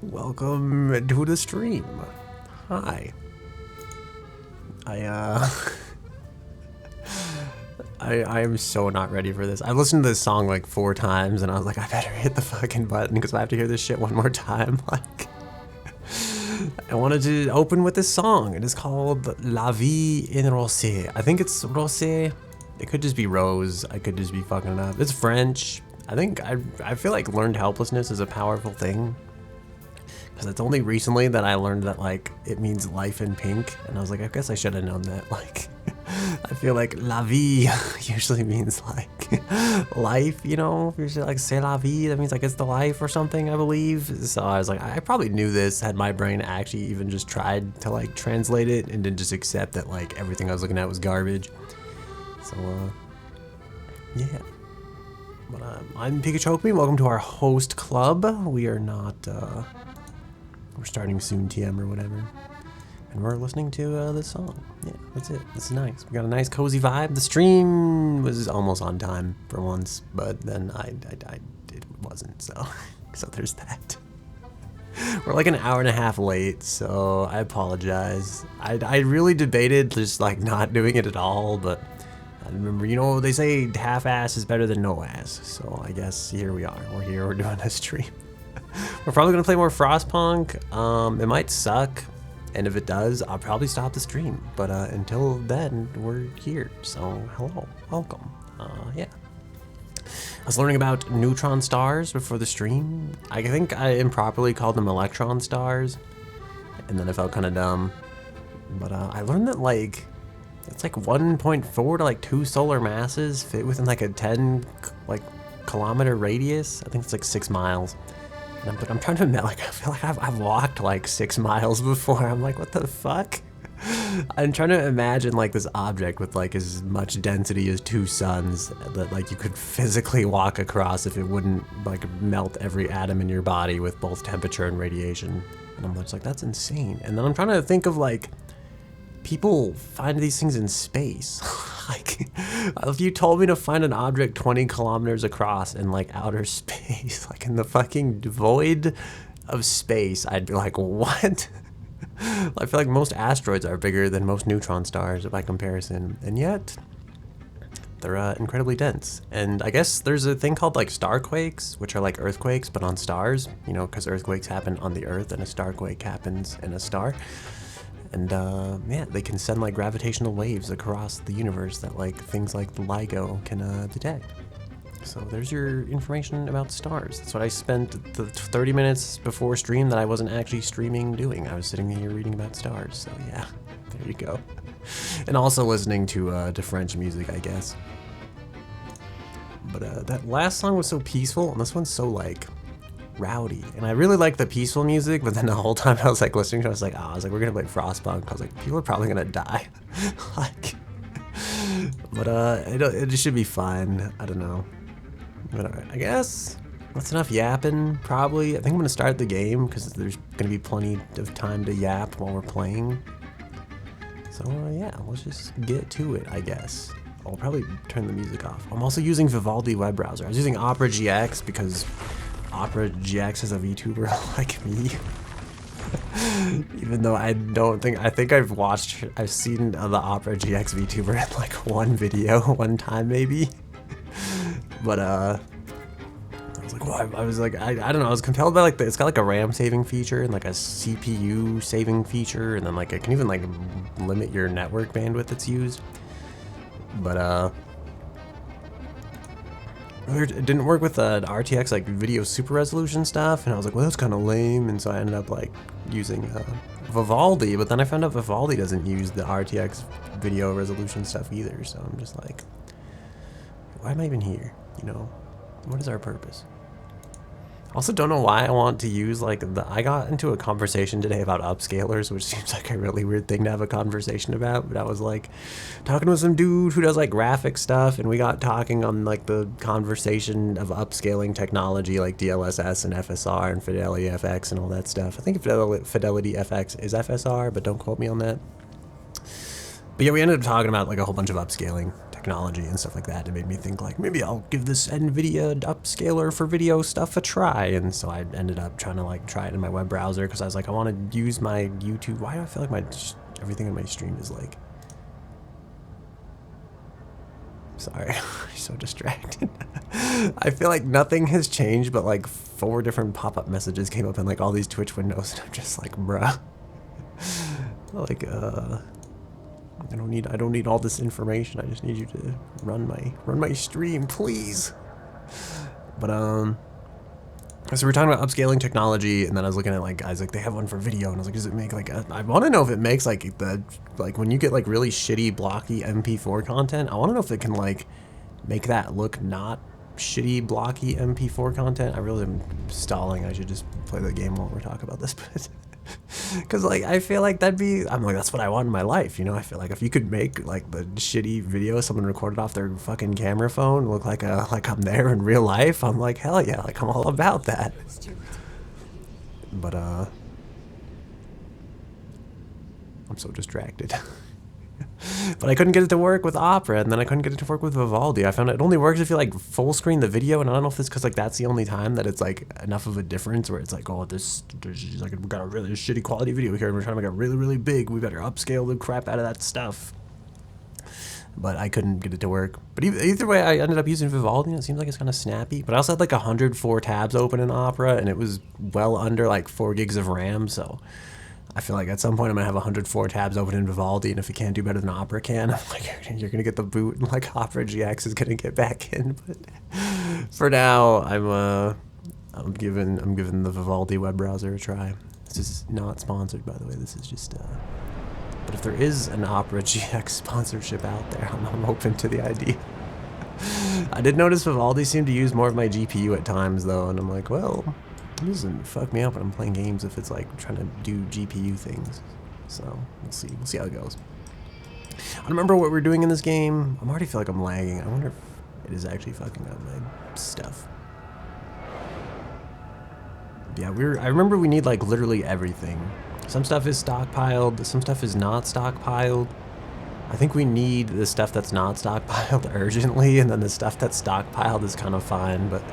Welcome to the stream. Hi. I am so not ready for this. I listened to this song like 4 times and I was like, I better hit the fucking button because I have to hear this shit one more time. Like, I wanted to open with this song. It is called La Vie en Rosé. I think it's Rosé. It could just be Rose. I could just be fucking it up. It's French. I feel like learned helplessness is a powerful thing. Because it's only recently that I learned that, like, it means life in pink. And I was like, I guess I should have known that. Like, I feel like la vie usually means, like, life, you know? Usually, like, c'est la vie, that means, like, it's the life or something, I believe. So I was like, I probably knew this had my brain actually even just tried to, like, translate it and didn't just accept that, like, everything I was looking at was garbage. So, yeah. But I'm PikaChokeMe's. Welcome to our host club. We are not, we're starting soon, TM or whatever. And we're listening to this song. Yeah, that's it. This is nice. We got a nice cozy vibe. The stream was almost on time for once, but then it wasn't, so there's that. We're like an hour and a half late, so I apologize. I really debated just like not doing it at all, but I remember, you know, they say half-ass is better than no ass, so I guess here we are. We're here, we're doing a stream. We're probably going to play more Frostpunk. It might suck, and if it does, I'll probably stop the stream. But until then, we're here. So, hello. Welcome. Yeah. I was learning about neutron stars before the stream. I think I improperly called them electron stars, and then I felt kind of dumb. But I learned that, like, it's like 1.4 to, like, 2 solar masses fit within, like, a 10, like, kilometer radius. I think it's, like, 6 miles. But I'm trying to admit, like, I feel like I've walked like 6 miles before. I'm like, what the fuck? I'm trying to imagine like this object with like as much density as 2 suns that like you could physically walk across if it wouldn't like melt every atom in your body with both temperature and radiation. And I'm just like, that's insane. And then I'm trying to think of like people find these things in space. Like, if you told me to find an object 20 kilometers across in like outer space, like in the fucking void of space, I'd be like, what? I feel like most asteroids are bigger than most neutron stars by comparison, and yet they're incredibly dense. And I guess there's a thing called like starquakes, which are like earthquakes but on stars, you know, because earthquakes happen on the earth and a starquake happens in a star. And yeah, they can send like gravitational waves across the universe that like things like the LIGO can detect. So there's your information about stars. That's what I spent the 30 minutes before stream that I wasn't actually streaming doing. I was sitting here reading about stars. So yeah, there you go. And also listening to French music, I guess. But that last song was so peaceful, and this one's so like rowdy, and I really like the peaceful music, but then the whole time I was like listening to it, I was like, we're gonna play Frostpunk. I was like, people are probably gonna die. Like, but it should be fine. I don't know. But alright, I guess that's enough yapping. Probably, I think I'm gonna start the game because there's gonna be plenty of time to yap while we're playing. So yeah, let's just get to it, I guess. I'll probably turn the music off. I'm also using Vivaldi web browser. I was using Opera GX because Opera GX is a VTuber like me. Even though I think I've seen the Opera GX VTuber in like one video, one time maybe. But I was like, well, I was like, I don't know, I was compelled by like it's got like a RAM saving feature and like a CPU saving feature, and then like it can even like limit your network bandwidth that's used. But it didn't work with the RTX like video super resolution stuff, and I was like, well, that's kind of lame, and so I ended up like using Vivaldi, but then I found out Vivaldi doesn't use the RTX video resolution stuff either, so I'm just like, why am I even here? You know, what is our purpose? I also don't know why I want to use like I got into a conversation today about upscalers, which seems like a really weird thing to have a conversation about, but I was like talking with some dude who does like graphic stuff, and we got talking on like the conversation of upscaling technology like DLSS and FSR and Fidelity FX and all that stuff. I think Fidelity FX is FSR, but don't quote me on that. But yeah, we ended up talking about like a whole bunch of upscaling technology and stuff like that. It made me think like, maybe I'll give this NVIDIA upscaler for video stuff a try. And so I ended up trying to like try it in my web browser because I was like, I want to use my YouTube. Why do I feel like everything in my stream is like... Sorry, I'm so distracted. I feel like nothing has changed, but like 4 different pop-up messages came up in like all these Twitch windows, and I'm just like, bruh. Like, I don't need all this information. I just need you to run my stream, please. But so we're talking about upscaling technology, and then I was looking at like guys like they have one for video, and I was like, does it make like I want to know if it makes like when you get like really shitty blocky MP4 content, I want to know if it can like make that look not shitty blocky MP4 content. I really am stalling. I should just play the game while we're talking about this, but because like I feel like I'm like, that's what I want in my life, you know. I feel like if you could make like the shitty video someone recorded off their fucking camera phone look like I'm there in real life, I'm like, hell yeah, like I'm all about that. But I'm so distracted. But I couldn't get it to work with Opera, and then I couldn't get it to work with Vivaldi. I found it only works if you like full screen the video, and I don't know if it's because like that's the only time that it's like enough of a difference where it's like, oh, this like we got a really shitty quality video here, and we're trying to make it really big. We better upscale the crap out of that stuff. But I couldn't get it to work. But either way, I ended up using Vivaldi, and it seems like it's kind of snappy. But I also had like 104 tabs open in Opera, and it was well under like 4 gigs of RAM, so I feel like at some point I'm gonna have 104 tabs open in Vivaldi, and if it can't do better than Opera can, I'm like, you're gonna get the boot, and like Opera GX is gonna get back in. But for now, I'm giving the Vivaldi web browser a try. This is not sponsored, by the way. This is just but if there is an Opera GX sponsorship out there, I'm open to the idea. I did notice Vivaldi seemed to use more of my GPU at times though, and I'm like, well, it doesn't fuck me up when I'm playing games if it's like trying to do GPU things. So we'll see how it goes. I don't remember what we're doing in this game. I already feel like I'm lagging. I wonder if it is actually fucking up my stuff. Yeah, I remember we need like literally everything. Some stuff is stockpiled, some stuff is not stockpiled. I think we need the stuff that's not stockpiled urgently, and then the stuff that's stockpiled is kind of fine, but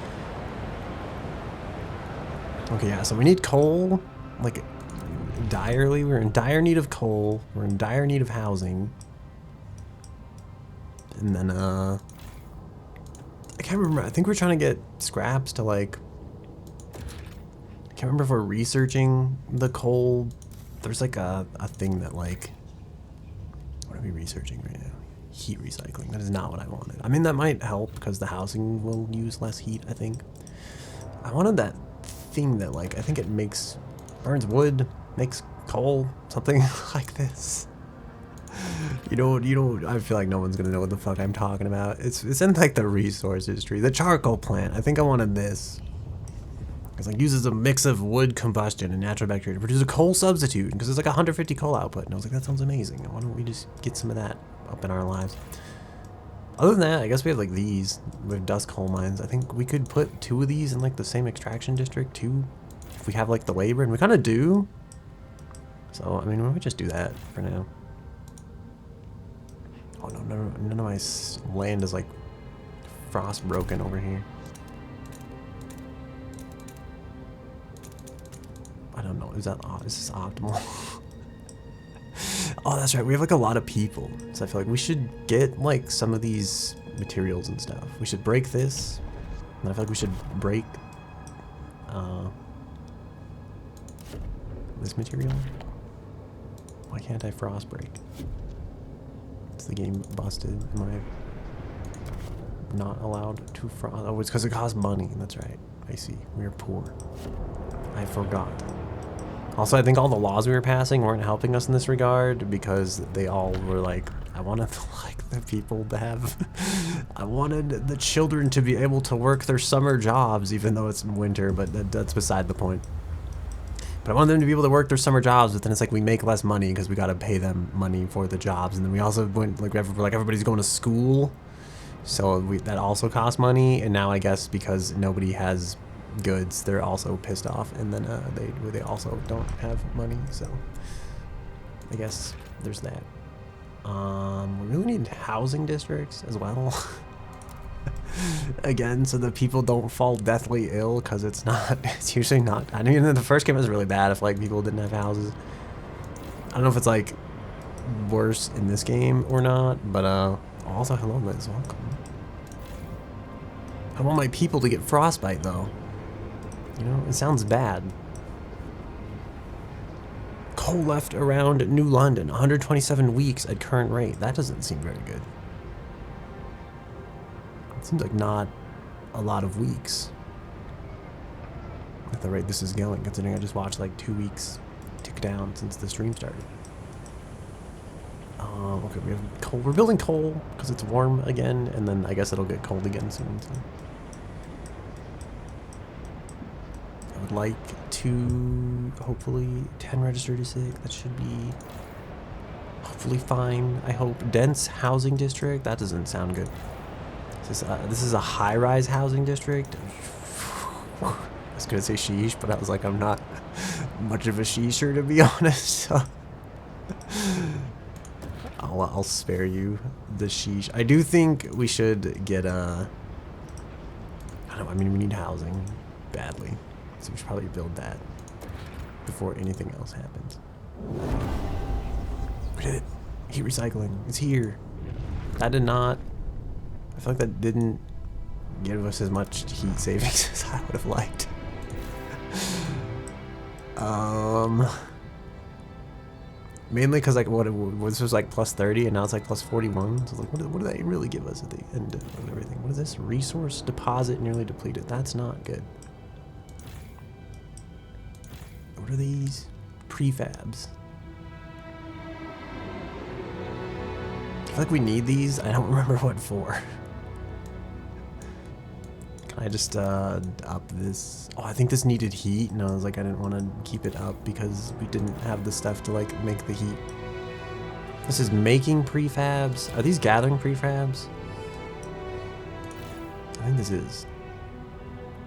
okay, yeah, so we need coal, like, direly. We're in dire need of coal. We're in dire need of housing. And then, I can't remember. I think we're trying to get scraps to, like, I can't remember if we're researching the coal. There's, like, a thing that, like, what are we researching right now? Heat recycling. That is not what I wanted. I mean, that might help because the housing will use less heat, I think. I wanted that thing that like I think it burns wood, makes coal, something like this. You don't I feel like no one's gonna know what the fuck I'm talking about. It's in like the resources tree. The charcoal plant. I think I wanted this. It's like uses a mix of wood combustion and natural bacteria to produce a coal substitute because it's like 150 coal output, and I was like, that sounds amazing. Why don't we just get some of that up in our lives? Other than that, I guess we have like these. We have dust coal mines. I think we could put 2 of these in like the same extraction district too, if we have like the labor, and we kind of do. So I mean, we might just do that for now. Oh no, none of my land is like frost broken over here. I don't know. Is this optimal? Oh, that's right. We have like a lot of people, so I feel like we should get like some of these materials and stuff. We should break this, and I feel like we should break this material. Why can't I frost break? Is the game busted? Am I not allowed to frost? Oh, it's because it costs money. That's right. I see. We are poor. I forgot. Also, I think all the laws we were passing weren't helping us in this regard because they all were like, I wanted like the people to have, I wanted the children to be able to work their summer jobs even though it's winter, but that's beside the point. But I wanted them to be able to work their summer jobs, but then it's like we make less money because we got to pay them money for the jobs, and then we also went like everybody's going to school, so that also costs money, and now I guess because nobody has goods, they're also pissed off, and then they also don't have money, so I guess there's that. We really need housing districts as well. Again, so that people don't fall deathly ill, because it's usually not. I mean, the first game was really bad if like people didn't have houses. I don't know if it's like worse in this game or not, but also hello Liz, welcome. I want my people to get frostbite though. You know, it sounds bad. Coal left around New London, 127 weeks at current rate. That doesn't seem very good. It seems like not a lot of weeks at the rate this is going, considering I just watched like 2 weeks tick down since the stream started. Okay, we have coal. We're building coal because it's warm again, and then I guess it'll get cold again soon. So. I would like to hopefully 10 registered to sick. That should be hopefully fine. I hope. Dense housing district. That doesn't sound good. This is a high-rise housing district. I was gonna say sheesh, but I was like, I'm not much of a sheesher to be honest. So I'll spare you the sheesh. I do think we should get a. I don't know. I mean, we need housing badly, so we should probably build that before anything else happens. We did it. Heat recycling. It's here. That did not. I feel like that didn't give us as much heat savings as I would have liked. Mainly because like this was like plus 30 and now it's like plus 41. So like, what do they really give us at the end of everything? What is this? Resource deposit nearly depleted. That's not good. What are these? Prefabs. I feel like we need these. I don't remember what for. Can I just up this? Oh, I think this needed heat, and I was like, I didn't want to keep it up because we didn't have the stuff to like make the heat. This is making prefabs. Are these gathering prefabs? I think this is.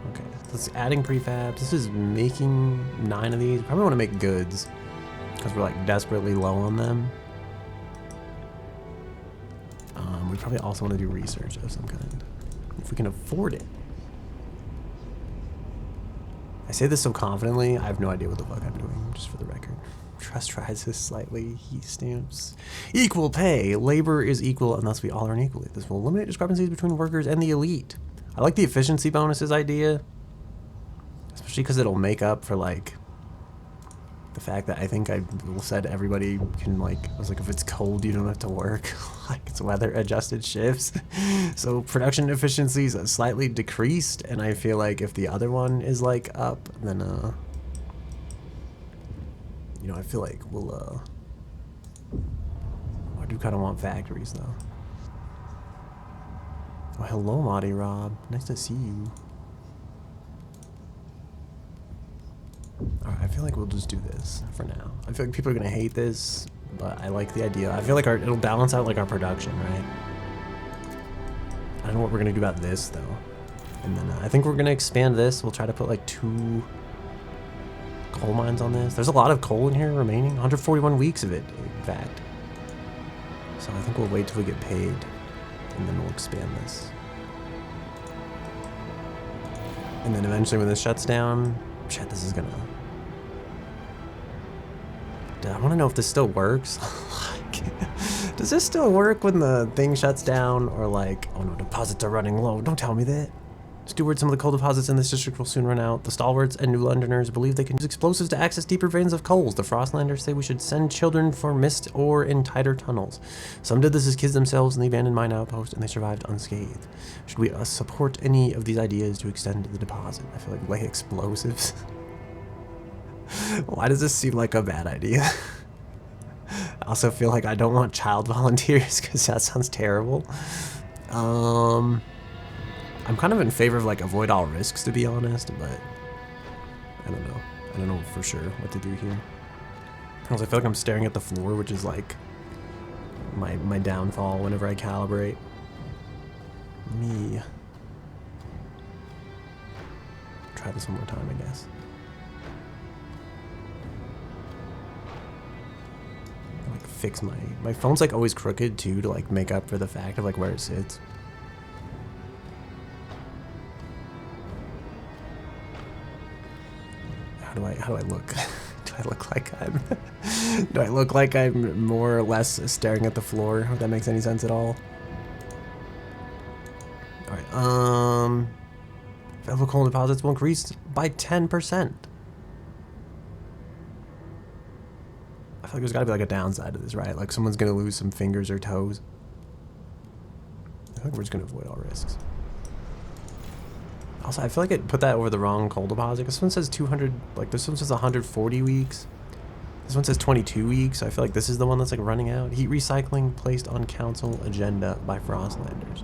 Okay, let's adding prefabs. This is making 9 of these. Probably want to make goods because we're like desperately low on them. We probably also want to do research of some kind if we can afford it. I say this so confidently, I have no idea what the fuck I'm doing, just for the record. Trust rises slightly, heat stamps. Equal pay. Labor is equal unless we all earn equally. This will eliminate discrepancies between workers and the elite. I like the efficiency bonuses idea, especially because it'll make up for like the fact that I think I said everybody can like, I was like, if it's cold, you don't have to work. Like it's weather adjusted shifts. So production efficiency is slightly decreased. And I feel like if the other one is like up, then, you know, I feel like we'll, I do kind of want factories though. Oh, hello, Marty Rob. Nice to see you. Alright, I feel like we'll just do this for now. I feel like people are gonna hate this, but I like the idea. I feel like it'll balance out like our production, right? I don't know what we're gonna do about this though. And then I think we're gonna expand this. We'll try to put like 2 coal mines on this. There's a lot of coal in here remaining. 141 weeks of it, in fact. So I think we'll wait till we get paid, and then we'll expand this. And then eventually when this shuts down, shit, this is gonna... Dude, I want to know if this still works. Like, does this still work when the thing shuts down? Or like, oh no, deposits are running low. Don't tell me that. Steward, some of the coal deposits in this district will soon run out. The stalwarts and New Londoners believe they can use explosives to access deeper veins of coals. The Frostlanders say we should send children for mist ore in tighter tunnels. Some did this as kids themselves in the abandoned mine outpost, and they survived unscathed. Should we support any of these ideas to extend the deposit? I feel like explosives. Why does this seem like a bad idea? I also feel like I don't want child volunteers because that sounds terrible. I'm kind of in favor of like avoid all risks, to be honest, but I don't know. I don't know for sure what to do here. Also, I feel like I'm staring at the floor, which is like my downfall whenever I calibrate. Me. Try this one more time, I guess. Like fix my phone's like always crooked too, to like make up for the fact of like where it sits. How do I look? Do I look like I'm do I look like I'm more or less staring at the floor? If that makes any sense at all. Alright, available coal deposits will increase by 10%. I feel like there's gotta be like a downside to this, right? Like someone's gonna lose some fingers or toes. I think we're just gonna avoid all risks. Also, I feel like it put that over the wrong coal deposit. This one says 200, like this one says 140 weeks. This one says 22 weeks. So I feel like this is the one that's like running out. Heat recycling placed on council agenda by Frostlanders.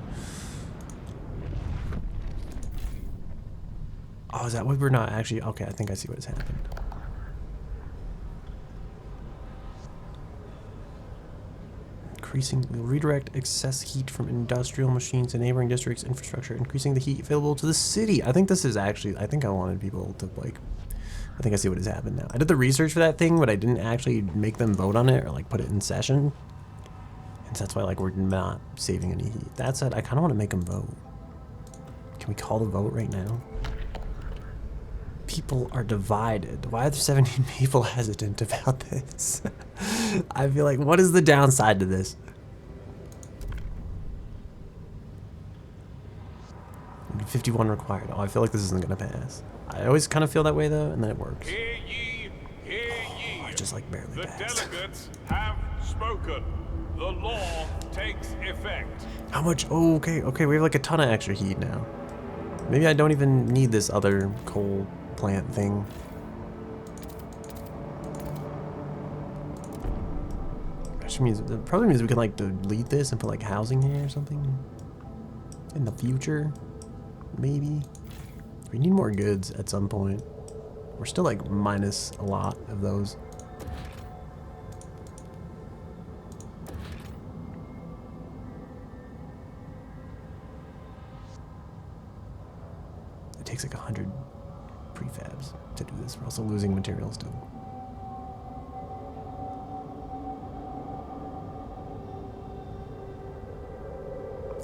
Oh, is that what we're not actually? Okay, I think I see what has happened. Increasing, redirect excess heat from industrial machines to neighboring districts' infrastructure, increasing the heat available to the city. I think this is actually, I think I wanted people to like, I think I see what has happened now. I did the research for that thing, but I didn't actually make them vote on it or like put it in session. And so that's why like we're not saving any heat. That said, I kind of want to make them vote. Can we call the vote right now? People are divided. Why are there 17 people hesitant about this? I feel like, what is the downside to this? 51 required. Oh, I feel like this isn't gonna pass. I always kind of feel that way though, and then it works. Hear ye, hear ye. Oh, I just like barely The passed. delegates have spoken. The law takes effect. How much? Oh, okay, we have like a ton of extra heat now. Maybe I don't even need this other coal plant thing. Which means, it probably means we can like delete this and put like housing here or something in the future. Maybe. We need more goods at some point. We're still like minus a lot of those. It takes like 100 prefabs to do this. We're also losing materials too.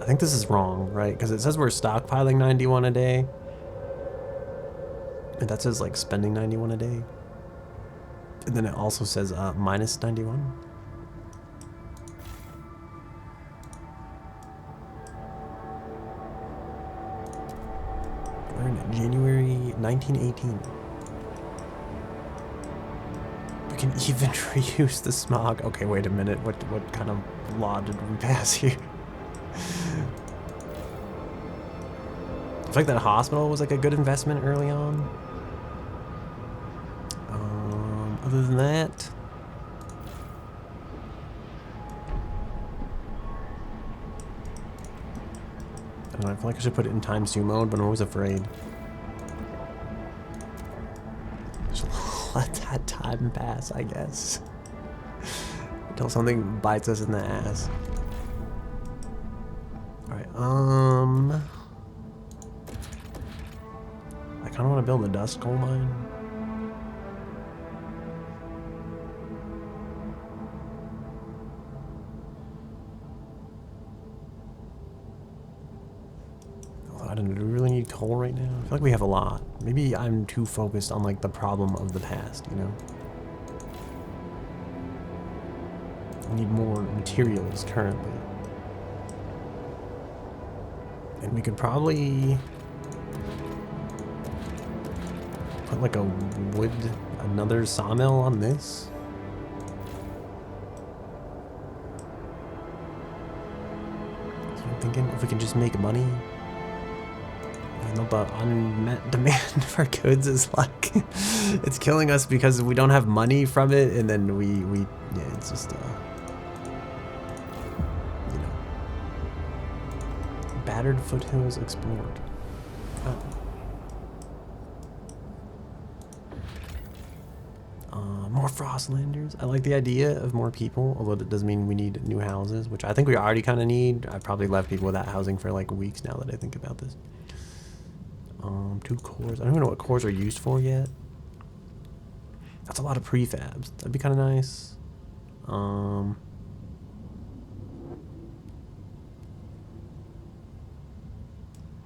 I think this is wrong, right? Because it says we're stockpiling 91 a day. And that says like spending 91 a day. And then it also says minus 91. We're in January 1918. We can even reuse the smog. Okay, wait a minute. What kind of law did we pass here? I feel like that hospital was like a good investment early on. Other than that, I don't know, I feel like I should put it in ×2 mode, but I'm always afraid. Just let that time pass, I guess. Until something bites us in the ass. Alright, I kind of want to build a dust coal mine. I don't know, do we really need coal right now? I feel like we have a lot. Maybe I'm too focused on like the problem of the past, you know? We need more materials currently. And we could probably put like a wood, another sawmill on this. So I'm thinking if we can just make money. I know the unmet demand for goods is like, it's killing us because we don't have money from it, and then yeah, it's just, you know. Battered foothills explored. Oh. More Frostlanders. I like the idea of more people, although that does mean we need new houses, which I think we already kind of need. I've probably left people without housing for like weeks now that I think about this. 2 cores. I don't even know what cores are used for yet. That's a lot of prefabs. That'd be kind of nice. Can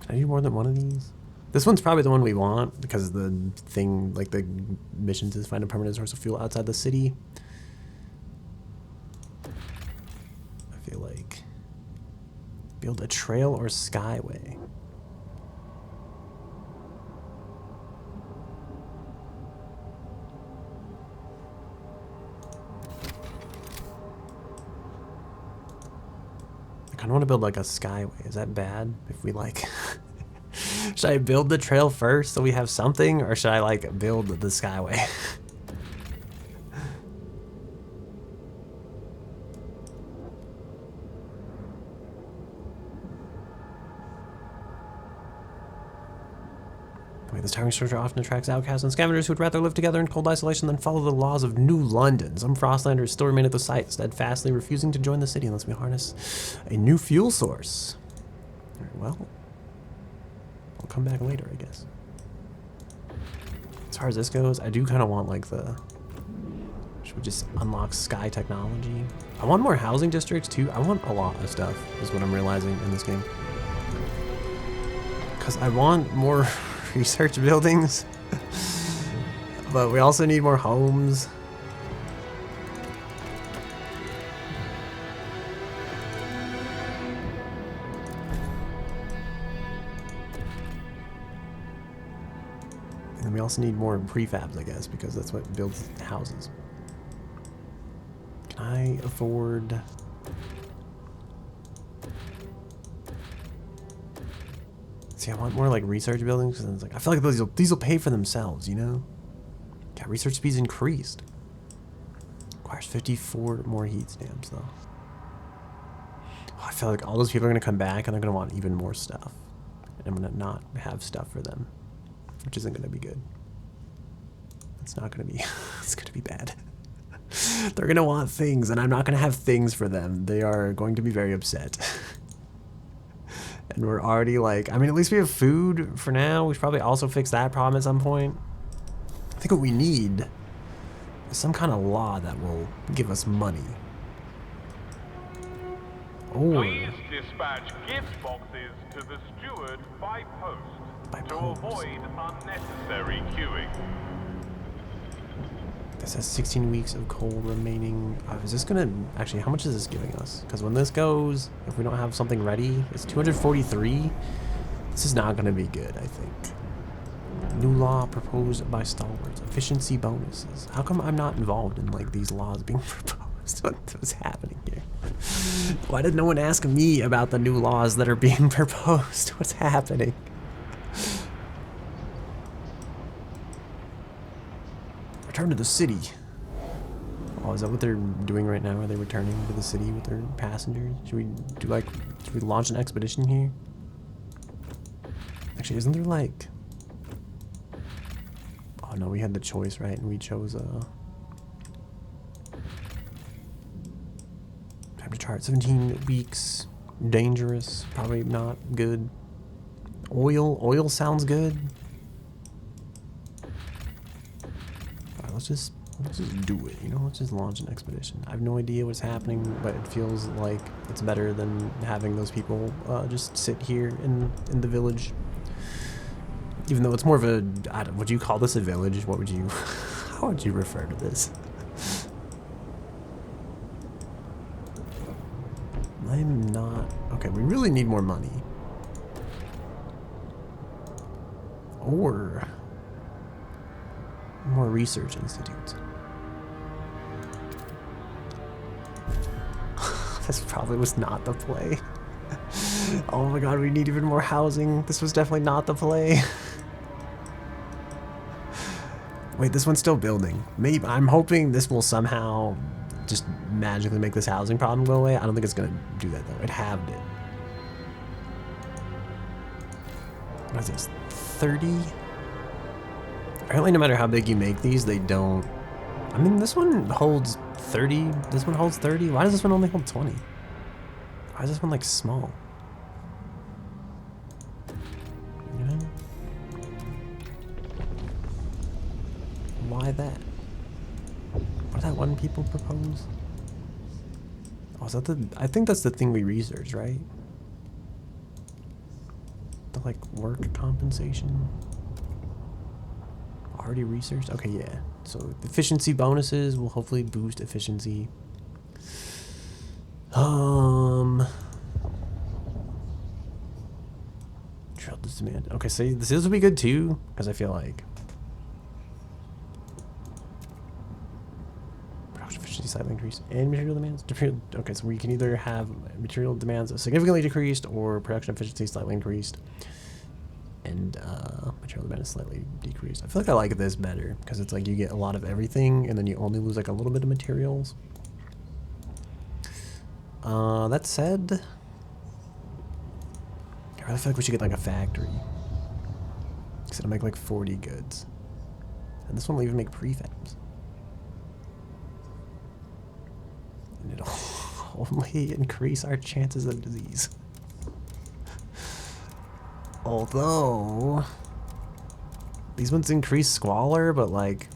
I do more than one of these? This one's probably the one we want because the thing, like the missions is find a permanent source of fuel outside the city. I feel like build a trail or skyway. I kind of want to build like a skyway. Is that bad if we like... Should I build the trail first so we have something, or should I like build the skyway? Wait, this towering structure often attracts outcasts and scavengers who would rather live together in cold isolation than follow the laws of New London. Some Frostlanders still remain at the site, steadfastly refusing to join the city unless we harness a new fuel source. Alright, well, I'll come back later, I guess. As far as this goes, I do kind of want like the... Should we just unlock sky technology? I want more housing districts too. I want a lot of stuff, is what I'm realizing in this game. Because I want more research buildings, but we also need more homes. And we also need more prefabs, I guess, because that's what builds houses. Can I afford... See, I want more like research buildings, because it's like I feel like these will pay for themselves, you know? Yeah, research speed's increased. Requires 54 more heat stamps though. Oh, I feel like all those people are gonna come back and they're gonna want even more stuff. And I'm gonna not have stuff for them, which isn't gonna be good. It's not gonna be. It's gonna be bad. They're gonna want things, and I'm not gonna have things for them. They are going to be very upset. And we're already like, I mean, at least we have food for now. We should probably also fix that problem at some point. I think what we need is some kind of law that will give us money. Or... Please dispatch gift boxes to the steward by post to avoid unnecessary queuing. This has 16 weeks of coal remaining. Is this gonna... Actually, how much is this giving us? Because when this goes, if we don't have something ready, it's 243. This is not gonna be good, I think. New law proposed by stalwarts. Efficiency bonuses. How come I'm not involved in, like, these laws being proposed? What's happening here? Why did no one ask me about the new laws that are being proposed? What's happening? Return to the city. Oh, is that what they're doing right now? Are they returning to the city with their passengers? Should we do like, should we launch an expedition here? Actually, isn't there like... Oh no, we had the choice, right? And we chose time to chart. 17 weeks. Dangerous. Probably not good. Oil sounds good. Let's just do it, you know? Let's just launch an expedition. I have no idea what's happening, but it feels like it's better than having those people just sit here in the village. Even though it's more of a... would you call this a village? What would you... How would you refer to this? I'm not... Okay, we really need more money. Or... more research institutes. This probably was not the play. Oh my god, we need even more housing. This was definitely not the play. Wait, this one's still building. Maybe I'm hoping this will somehow just magically make this housing problem go away. I don't think it's gonna do that though. It halved it. What is this? 30? Apparently no matter how big you make these, they don't... I mean, this one holds 30. This one holds 30. Why does this one only hold 20? Why is this one, like, small? You know? Why that? What did that one people propose? Was that the? I think that's the thing we researched, right? The like work compensation. Already researched. Okay, yeah. So efficiency bonuses will hopefully boost efficiency. Trail demand. Okay, so this will be good too, because I feel like production efficiency slightly increased and material demands. Okay, so we can either have material demands significantly decreased or production efficiency slightly increased, and material demand is slightly decreased. I feel like I like this better because it's like you get a lot of everything and then you only lose like a little bit of materials. That said, I really feel like we should get like a factory. Because it'll make like 40 goods. And this one will even make prefabs. And it'll only increase our chances of disease. Although, these ones increase squalor, but like,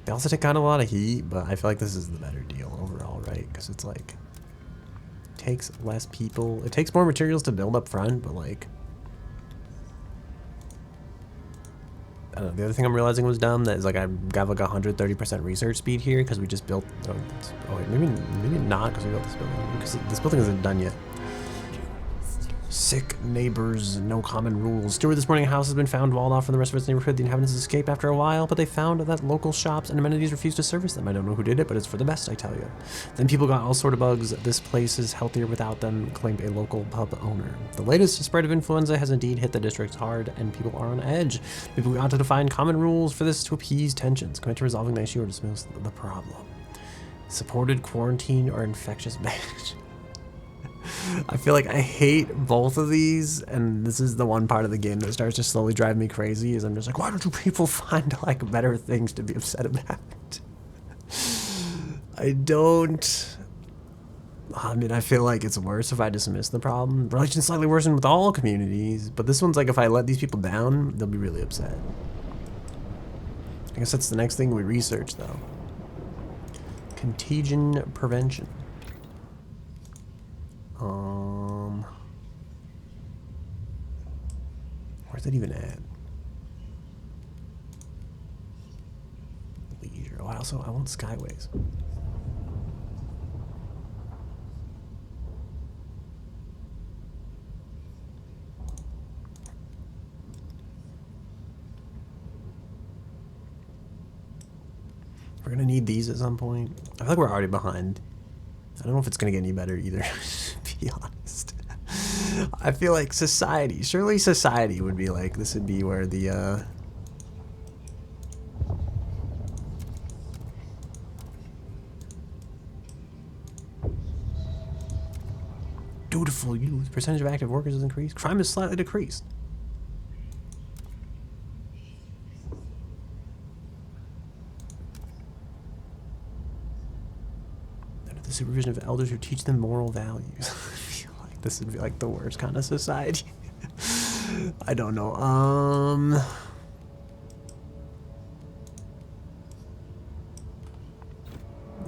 they also take kind of a lot of heat, but I feel like this is the better deal overall, right? Because it's like, takes less people. It takes more materials to build up front, but like, I don't know. The other thing I'm realizing was dumb. That is like I got like 130% research speed here because we just built. Oh wait, maybe not because we built this building. Because this building isn't done yet. Sick neighbors, no common rules. Steward, this morning a house has been found walled off from the rest of its neighborhood. The inhabitants escaped after a while, but they found that local shops and amenities refused to service them. I don't know who did it, but it's for the best, I tell you. Then people got all sort of bugs. This place is healthier without them, claimed a local pub owner. The latest spread of influenza has indeed hit the district hard, and people are on edge. People got to define common rules for this to appease tensions, commit to resolving the issue, or dismiss the problem. Supported quarantine or infectious management. I feel like I hate both of these, and this is the one part of the game that starts to slowly drive me crazy, is I'm just like, why don't you people find like better things to be upset about? I mean, I feel like it's worse if I dismiss the problem. Relations slightly worsen with all communities, but this one's like if I let these people down, they'll be really upset. I guess that's the next thing we research, though. Contagion prevention. Where's that even at? Leisure. Oh, I want skyways. We're gonna need these at some point. I feel like we're already behind. I don't know if it's gonna get any better either, to be honest. I feel like society, surely society would be like, this would be where the, dutiful youth, percentage of active workers has increased, crime is slightly decreased. Under the supervision of elders who teach them moral values. This would be like the worst kind of society. I don't know.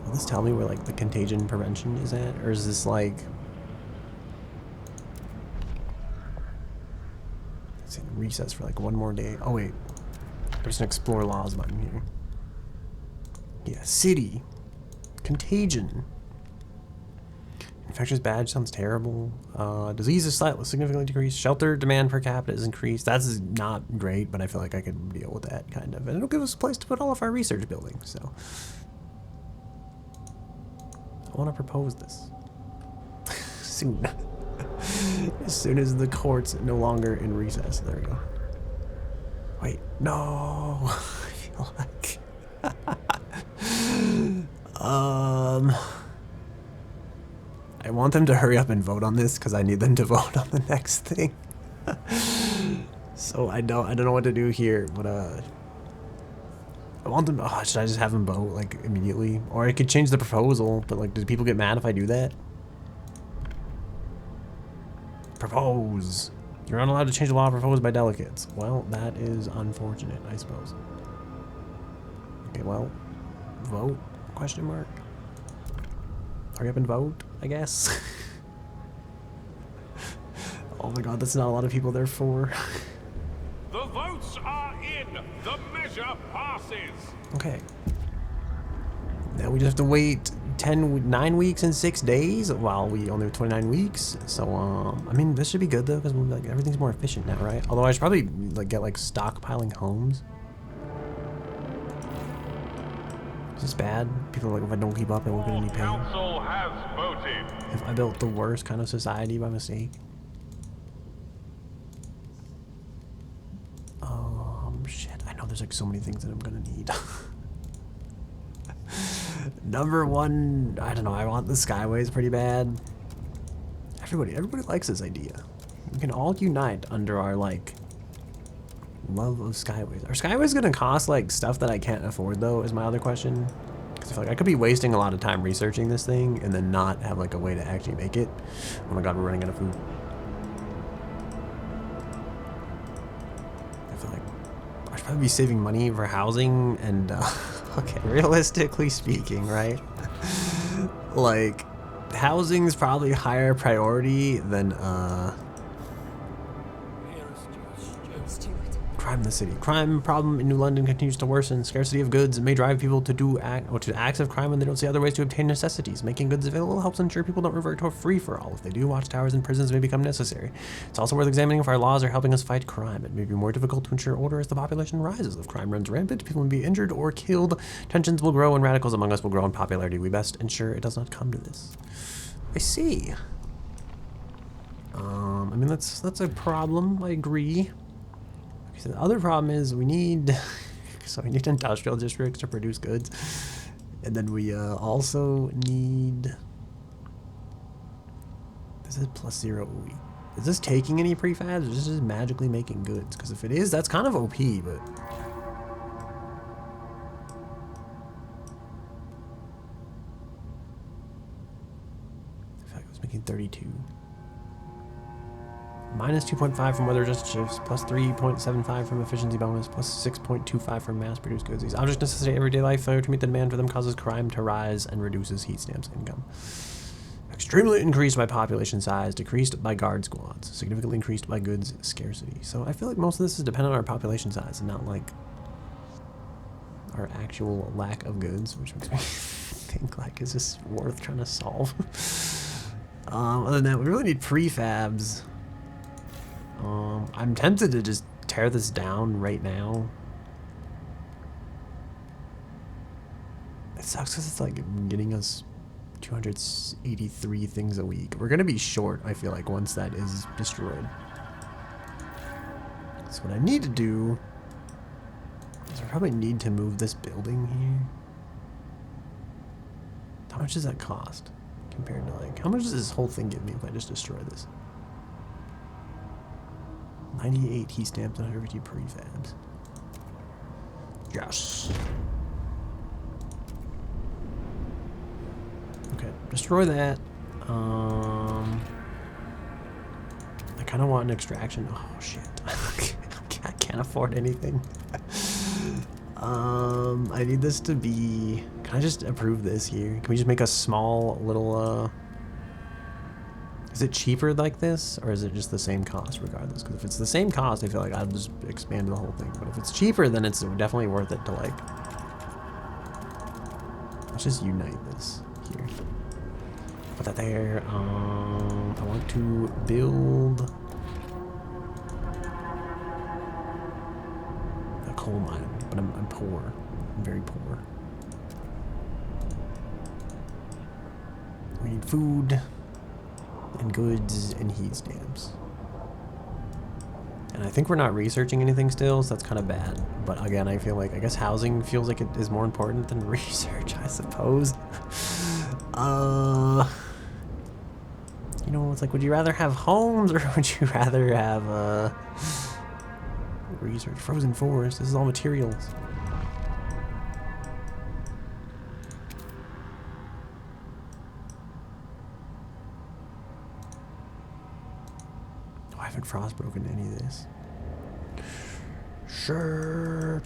Will this tell me where like the contagion prevention is at? Or is this like... Let's see, recess for like one more day. Oh wait. There's an explore laws button here. Yeah, city. Contagion. Infectious badge sounds terrible. Disease is slightly significantly decreased. Shelter demand per capita is increased. That's not great, but I feel like I could deal with that kind of. And it'll give us a place to put all of our research buildings. So I want to propose this soon. As soon as the court's no longer in recess. There we go. Wait, no. I feel like. I want them to hurry up and vote on this because I need them to vote on the next thing. So I don't know what to do here, but I want them. Oh, should I just have them vote like immediately, or I could change the proposal? But like, do people get mad if I do that? Propose. You're not allowed to change the law proposed by delegates. Well, that is unfortunate, I suppose. Okay, well, vote? Question mark. hurry up and vote, I guess. Oh my god, that's not a lot of people there for. The votes are in. The measure passes. Okay. Now we just have to wait 9 weeks and 6 days while we only have 29 weeks. So, I mean, this should be good though, because like everything's more efficient now, right? Although I should probably like get like stockpiling homes. Is this bad? People are like, if I don't keep up, I won't get any pay. Council has voted. If I built the worst kind of society by mistake. Shit. I know there's like so many things that I'm gonna need. Number one, I don't know, I want the Skyways pretty bad. Everybody likes this idea. We can all unite under our like love of Skyways. Are Skyways gonna cost like stuff that I can't afford though, is my other question. Because I feel like I could be wasting a lot of time researching this thing and then not have like a way to actually make it. Oh my god, we're running out of food. I feel like I should probably be saving money for housing and okay, realistically speaking, right? Like, housing's probably higher priority than crime in the city. Crime problem in New London continues to worsen. Scarcity of goods may drive people to do acts of crime when they don't see other ways to obtain necessities. Making goods available helps ensure people don't revert to a free-for-all. If they do, watchtowers and prisons may become necessary. It's also worth examining if our laws are helping us fight crime. It may be more difficult to ensure order as the population rises. If crime runs rampant, people may be injured or killed. Tensions will grow and radicals among us will grow in popularity. We best ensure it does not come to this. I see. I mean, that's a problem. I agree. So the other problem is we need industrial districts to produce goods, and then we also need. This is +0 a week. Is this taking any prefabs, or is this just magically making goods? Because if it is, that's kind of OP, but. I feel like I was making 32. Minus 2.5 from weather adjusted shifts, plus 3.75 from efficiency bonus, plus 6.25 from mass produced goods. These objects necessitate everyday life. Failure to meet the demand for them causes crime to rise and reduces heat stamps income. Extremely increased by population size, decreased by guard squads, significantly increased by goods scarcity. So I feel like most of this is dependent on our population size and not like our actual lack of goods, which makes me think like, is this worth trying to solve? Other than that, we really need prefabs. I'm tempted to just tear this down right now. It sucks because it's like getting us 283 things a week. We're gonna be short, I feel like, once that is destroyed. So what I need to do is I probably need to move this building here. How much does that cost compared to like, how much does this whole thing give me if I just destroy this? 98 heat stamps and 150 prefabs. Yes. Okay, destroy that. I kind of want an extraction. Oh shit! I can't afford anything. I need this to be. Can I just approve this here? Can we just make a small little? Is it cheaper like this, or is it just the same cost regardless? Because if it's the same cost, I feel like I'll just expand the whole thing. But if it's cheaper, then it's definitely worth it to like. Let's just unite this here. Put that there. I want to build a coal mine, but I'm poor. I'm very poor. We need food. And goods and heat stamps. And I think we're not researching anything still, so that's kind of bad. But again, I feel like, I guess housing feels like it is more important than research, I suppose. You know, it's like, would you rather have homes or would you rather have research? Frozen forest, this is all materials. I haven't frostbroken any of this. Sure.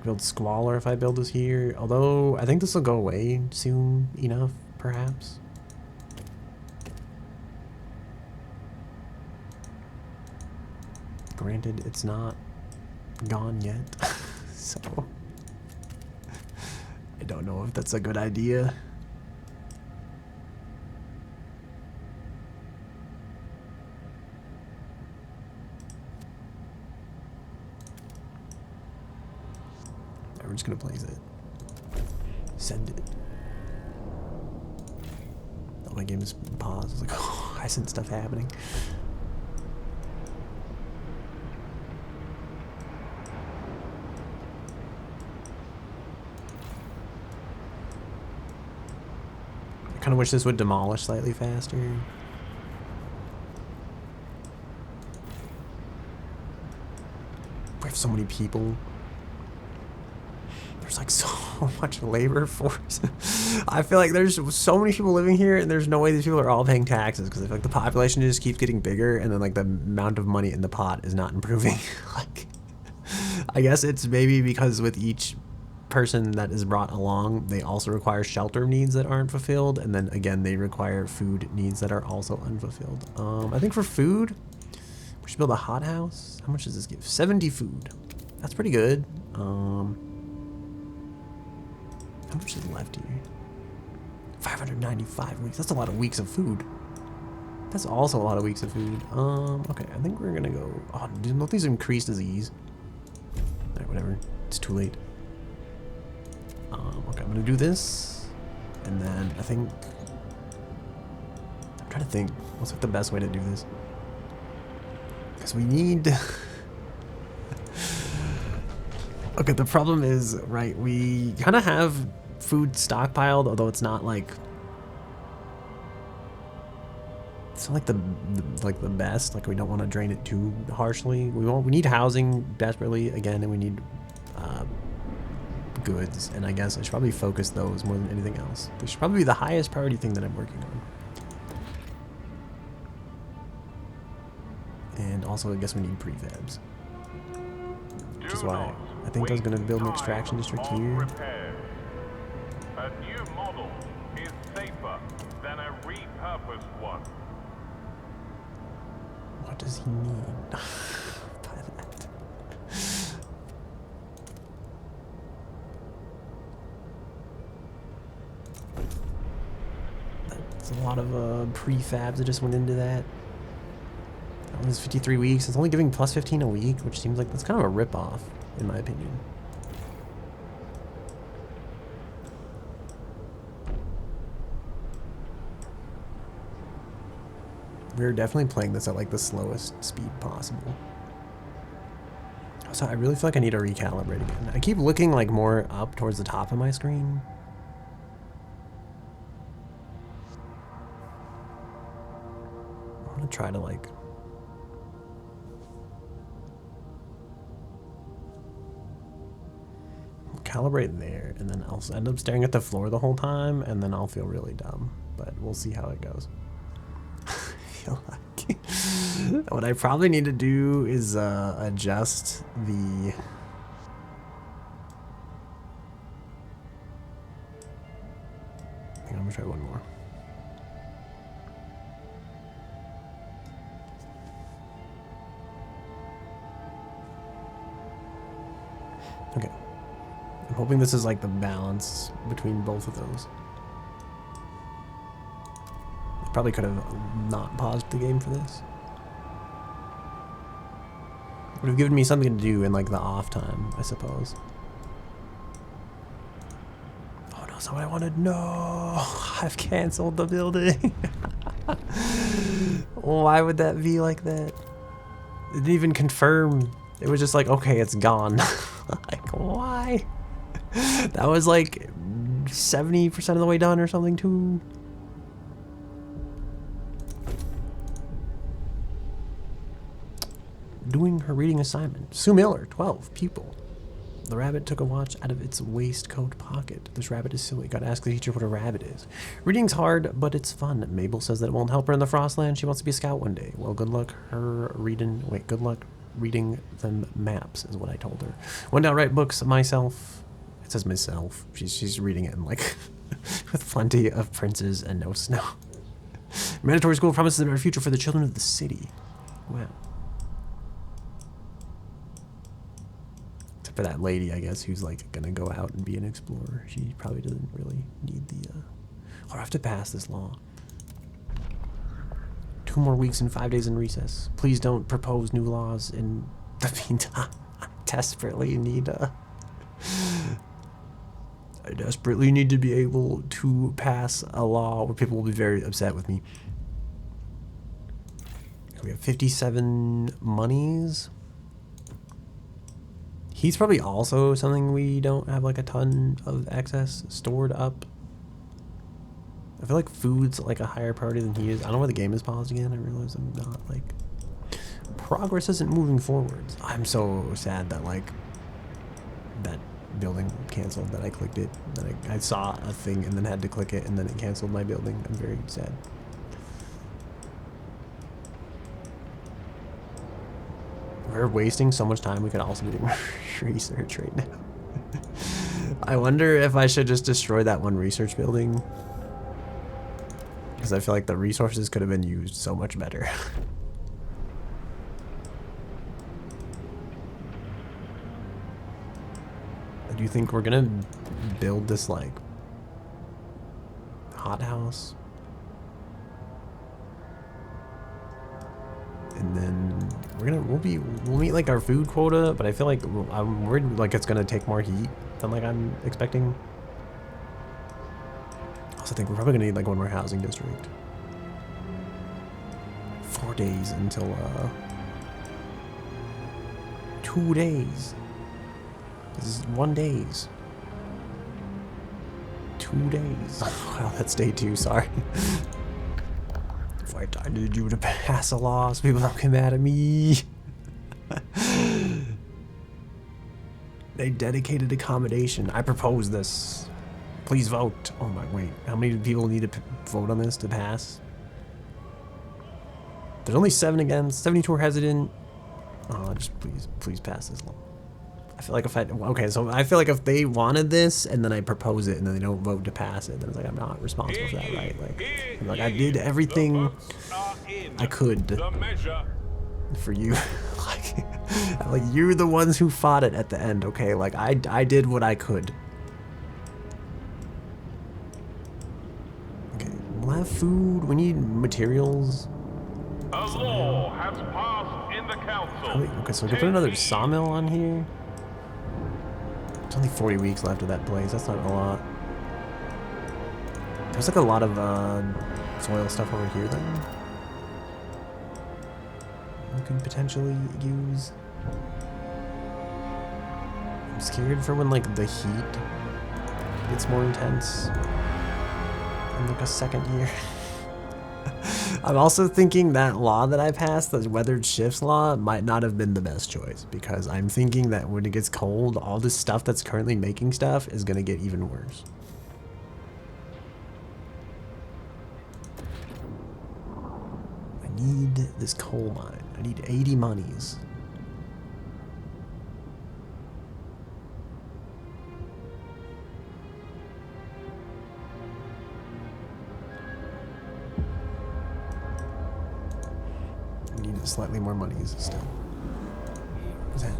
could build Squalor if I build this here. Although, I think this will go away soon enough, perhaps. Granted, it's not gone yet. So, I don't know if that's a good idea. We're just gonna place it. Send it. Oh, my game is paused. It's like, oh, I sense stuff happening. I kind of wish this would demolish slightly faster. We have so many people. There's like so much labor force. I feel like there's so many people living here and there's no way these people are all paying taxes because I feel like the population just keeps getting bigger and then like the amount of money in the pot is not improving. Like, I guess it's maybe because with each person that is brought along, they also require shelter needs that aren't fulfilled, and then again they require food needs that are also unfulfilled. I think for food, we should build a hothouse. How much does this give? 70 food. That's pretty good. How much is left here? 595 weeks. That's a lot of weeks of food. That's also a lot of weeks of food. Okay, I think we're gonna go. Oh, don't these increase disease? Alright, whatever. It's too late. Okay, I'm gonna do this, and then I think I'm trying to think what's like the best way to do this, because we need. Okay, the problem is, right, we kind of have food stockpiled, although it's not like the best. Like, we don't want to drain it too harshly. We need housing desperately again, and we need goods, and I guess I should probably focus those more than anything else. They should probably be the highest priority thing that I'm working on. And also, I guess we need prefabs, which is why I think I was going to build an extraction district here. A new model is safer than a repurposed one. What does he mean by that? That's a lot of prefabs that just went into that. That was 53 weeks. It's only giving plus 15 a week, which seems like that's kind of a ripoff, in my opinion. We're definitely playing this at like the slowest speed possible. So I really feel like I need to recalibrate again. I keep looking like more up towards the top of my screen. I'm gonna try to like calibrate there, and then I'll end up staring at the floor the whole time, and then I'll feel really dumb, but we'll see how it goes. I feel like what I probably need to do is adjust the I think I'm gonna try one more. Okay. I'm hoping this is like the balance between both of those. I probably could have not paused the game for this. Would have given me something to do in like the off time, I suppose. Oh no, that's not what I wanted. No, I've canceled the building. Why would that be like that? It didn't even confirm. It was just like, okay, it's gone. Like, why? That was like 70% of the way done or something too. Doing her reading assignment. Sue Miller, 12, pupil. The rabbit took a watch out of its waistcoat pocket. This rabbit is silly. Gotta ask the teacher what a rabbit is. Reading's hard, but it's fun. Mabel says that it won't help her in the Frostland. She wants to be a scout one day. Well, good luck her reading. Wait, good luck reading them maps, is what I told her. One day I'll write books myself. It says myself. She's reading it in like with plenty of princes and no snow. Mandatory school promises a better future for the children of the city. Wow. Except for that lady, I guess, who's like gonna go out and be an explorer. She probably doesn't really need the. Or I have to pass this law. 2 more weeks and 5 days in recess. Please don't propose new laws in the meantime. I desperately need to be able to pass a law where people will be very upset with me. We have 57 monies. He's probably also something we don't have like a ton of excess stored up. I feel like food's like a higher priority than he is. I don't know where the game is paused again. I realize I'm not like... Progress isn't moving forwards. I'm so sad that like that building canceled, that I clicked it, that I saw a thing and then had to click it and then it canceled my building. I'm very sad. We're wasting so much time. We could also be doing research right now. I wonder if I should just destroy that one research building. Because I feel like the resources could have been used so much better. Do you think we're gonna build this like hothouse? And then we'll meet like our food quota, but I feel like I'm worried like it's gonna take more heat than like I'm expecting. I also think we're probably gonna need like one more housing district. 4 days until 2 days. This is 1 day. 2 days. Wow, that's day 2, sorry. If I needed you to pass a law so people don't get mad at me. A dedicated accommodation. I propose this. Please vote. Oh my, wait. How many people need to vote on this to pass? There's only 7 against. 72 are hesitant. Oh, just please pass this law. I feel like if I feel like if they wanted this and then I propose it and then they don't vote to pass it, then it's like I'm not responsible for that, right? Like I did everything I could for you. like you're the ones who fought it at the end, okay? Like I did what I could. Okay, we'll have food. We need materials. A law has passed in the council. Okay, so we can put another sawmill on here. There's only 40 weeks left of that place. That's not a lot. There's like a lot of soil stuff over here then. We could potentially use. I'm scared for when like the heat gets more intense in like a second year. I'm also thinking that law that I passed, the weathered shifts law, might not have been the best choice because I'm thinking that when it gets cold, all this stuff that's currently making stuff is going to get even worse. I need this coal mine. I need 80 monies. Slightly more monies still. What's that?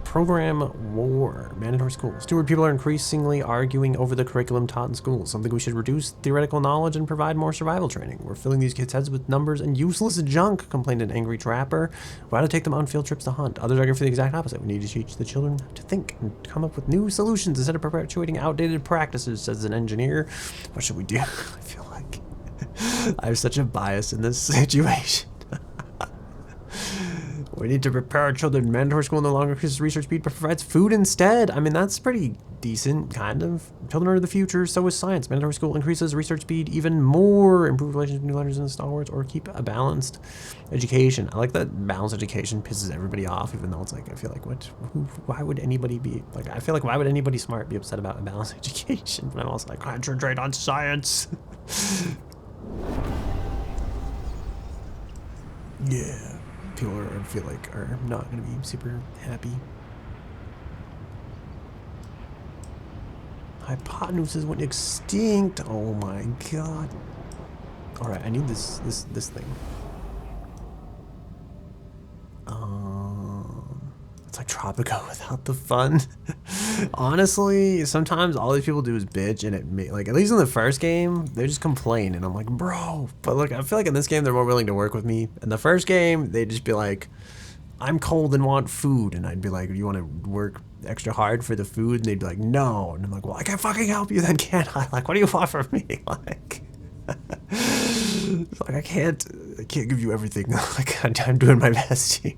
Program war. Mandatory school. Steward people are increasingly arguing over the curriculum taught in schools. Something we should reduce theoretical knowledge and provide more survival training. We're filling these kids' heads with numbers and useless junk, complained an angry trapper. Why to take them on field trips to hunt? Others argue for the exact opposite. We need to teach the children to think and come up with new solutions instead of perpetuating outdated practices, says an engineer. What should we do? I feel like I have such a bias in this situation. We need to prepare our children. Mandatory school no longer increases research speed, but provides food instead. I mean, that's pretty decent, kind of. Children are the future, so is science. Mandatory school increases research speed even more. Improve relations with new learners and stalwarts, or keep a balanced education. I like that balanced education pisses everybody off, even though it's like, I feel like, why would anybody be, like, I feel like, why would anybody smart be upset about a balanced education? But I'm also like, concentrate on science. Yeah. people are, I feel like, are not going to be super happy. Hypotenuses went extinct. Oh my god. All right, I need this thing. It's like Tropico without the fun. Honestly, sometimes all these people do is bitch, and like, at least in the first game, they just complain, and I'm like, bro. But look, I feel like in this game they're more willing to work with me. In the first game, they'd just be like, I'm cold and want food, and I'd be like, you want to work extra hard for the food? And they'd be like, no. And I'm like, well, I can't fucking help you then, can't I? Like, what do you want from me? Like, like I can't give you everything. Like, I'm doing my best here.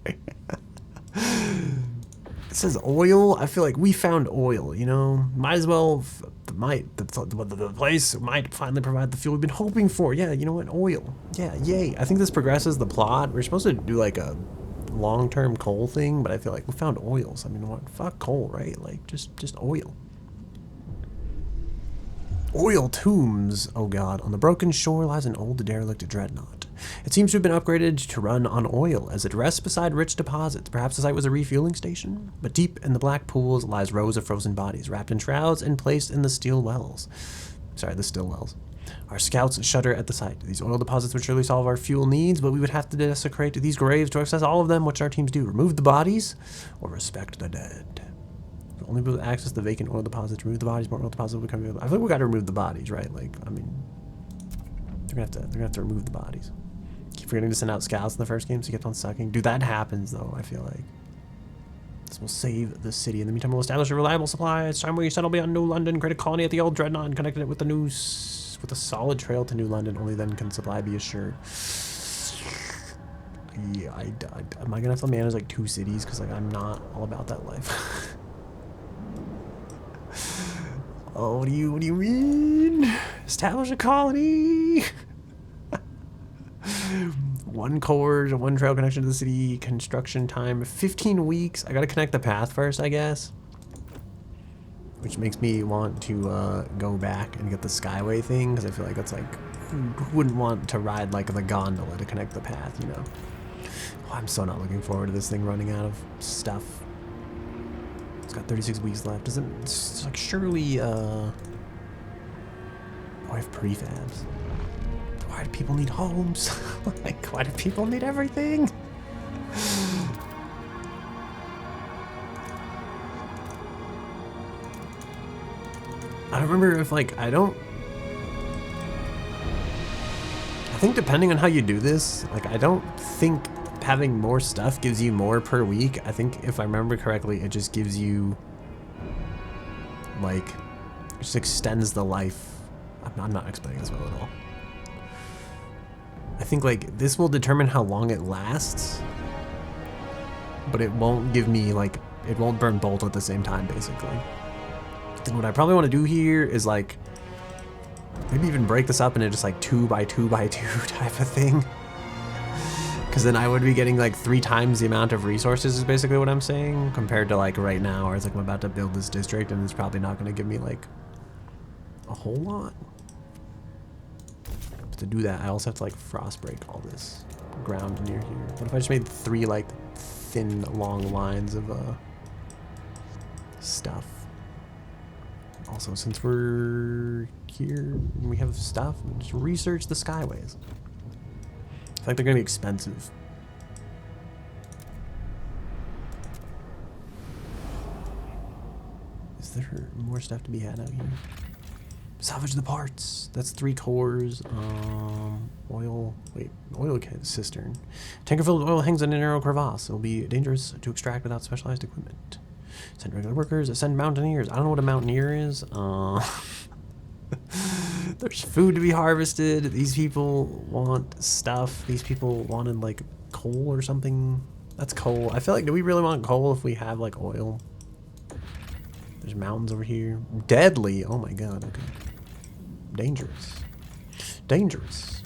It says oil. I feel like we found oil, you know? Might as well, the place might finally provide the fuel we've been hoping for. Yeah, you know what? Oil. Yeah, yay. I think this progresses the plot. We're supposed to do like a long-term coal thing, but I feel like we found oil. So I mean, what? Fuck coal, right? Like, just oil. Oil tombs. Oh god. On the broken shore lies an old derelict dreadnought. It seems to have been upgraded to run on oil as it rests beside rich deposits. Perhaps the site was a refueling station? But deep in the black pools lies rows of frozen bodies, wrapped in shrouds and placed in the steel wells. Sorry, the still wells. Our scouts shudder at the sight. These oil deposits would surely solve our fuel needs, but we would have to desecrate these graves to access all of them, which our teams do. Remove the bodies or respect the dead. Only be able to access the vacant oil deposits. Remove the bodies, more oil deposits will become available. I think we got to remove the bodies, right? Like, I mean, they're gonna have to remove the bodies. Keep forgetting to send out scouts in the first game, so you kept on sucking. Dude, that happens though. I feel like this will save the city. In the meantime, we'll establish a reliable supply. It's time we settle beyond New London, create a colony at the old dreadnought, and connected it with with a solid trail to New London. Only then can supply be assured. Yeah, am I gonna have to manage like 2 cities? Because like I'm not all about that life. Oh, what do you mean? Establish a colony. 1 core, 1 trail connection to the city. Construction time 15 weeks. I gotta connect the path first, I guess. Which makes me want to go back and get the Skyway thing, because I feel like that's like, who wouldn't want to ride like the gondola to connect the path, you know? Oh, I'm so not looking forward to this thing running out of stuff. It's got 36 weeks left. It's like surely oh, I have prefabs. Why do people need homes? Like, why do people need everything? I don't remember if like I think depending on how you do this, like I don't think having more stuff gives you more per week. I think if I remember correctly, it just gives you like, it just extends the life. I'm not explaining this well at all. I think like this will determine how long it lasts, but it won't give me like, it won't burn both at the same time basically. Then what I probably want to do here is like maybe even break this up into just like 2 by 2 by 2 type of thing. Because then I would be getting like 3 times the amount of resources is basically what I'm saying, compared to like right now where it's like I'm about to build this district and it's probably not going to give me like a whole lot. But to do that, I also have to like frost break all this ground near here. What if I just made 3 like thin long lines of stuff? Also, since we're here and we have stuff, just research the skyways. I feel like they're gonna be expensive. Is there more stuff to be had out here? Salvage the parts. That's 3 cores. Oil. Wait, oil cistern. Tanker filled with oil hangs in a narrow crevasse. It'll be dangerous to extract without specialized equipment. Send regular workers. Send mountaineers. I don't know what a mountaineer is. There's food to be harvested. These people want stuff. These people wanted like coal or something. That's coal. I feel like, do we really want coal if we have like oil? There's mountains over here. Deadly. Oh my god. Okay. Dangerous. Dangerous.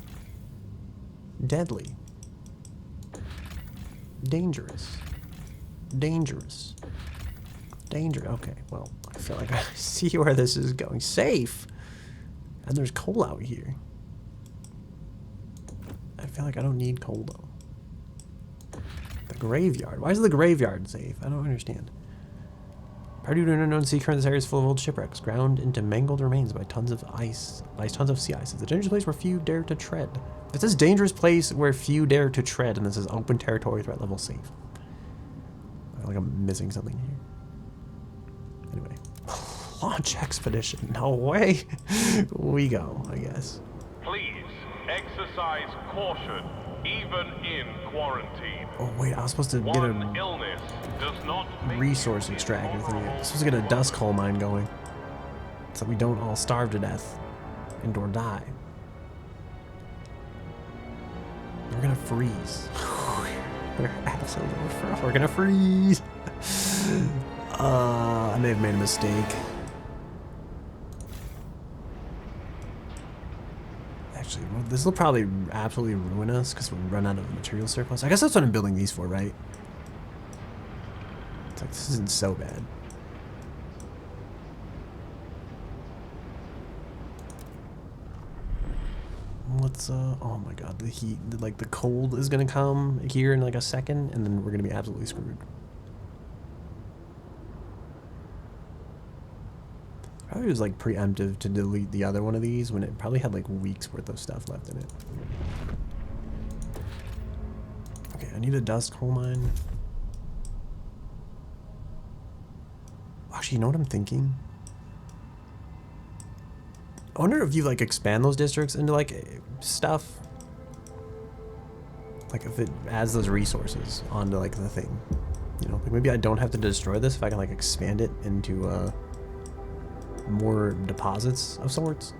Deadly. Dangerous. Dangerous. Danger. Okay. Well, I feel like I see where this is going. Safe. And there's coal out here. I feel like I don't need coal though. Graveyard. Why is the graveyard safe? I don't understand. Prior to an unknown sea current, this area is full of old shipwrecks, ground into mangled remains by tons of ice, by tons of sea ice. It's a dangerous place where few dare to tread. It says dangerous place where few dare to tread, and this is open territory, threat level safe. I feel like I'm missing something here. Anyway. Launch expedition. No way. We go, I guess. Please exercise caution, even in quarantine. Oh wait, I was supposed to get One illness does not make resource you extractor thing. invulnerable. I'm supposed to get a dust coal mine going, so we don't all starve to death and or die. We're gonna freeze. We're absolutely we're gonna freeze. I may have made a mistake. Actually, this will probably absolutely ruin us because we'll run out of material surplus. I guess that's what I'm building these for, right? It's like, this isn't so bad. Let's, oh my god, the heat, like the cold is gonna come here in like a second, and then we're gonna be absolutely screwed. Probably was like preemptive to delete the other one of these when it probably had like weeks worth of stuff left in it. Okay, I need a dust coal mine. Actually, you know what I'm thinking? I wonder if you like expand those districts into like stuff. Like if it adds those resources onto like the thing. You know, like maybe I don't have to destroy this if I can like expand it into more deposits of sorts.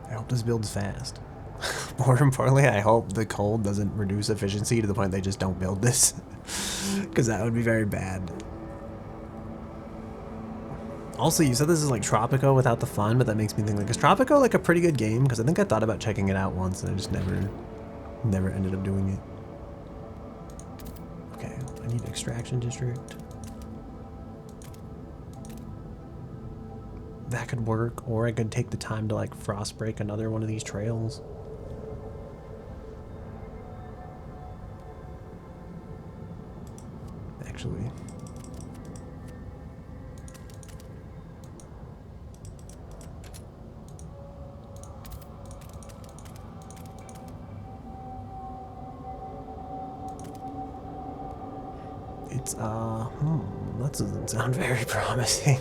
I hope this builds fast. More importantly, I hope the cold doesn't reduce efficiency to the point they just don't build this. Because that would be very bad. Also, you said this is like Tropico without the fun, but that makes me think like, is Tropico like a pretty good game? Because I think I thought about checking it out once and I just never ended up doing it. Okay, I need extraction district. That could work, or I could take the time to like frost break another one of these trails. Actually. It's, that doesn't sound very promising.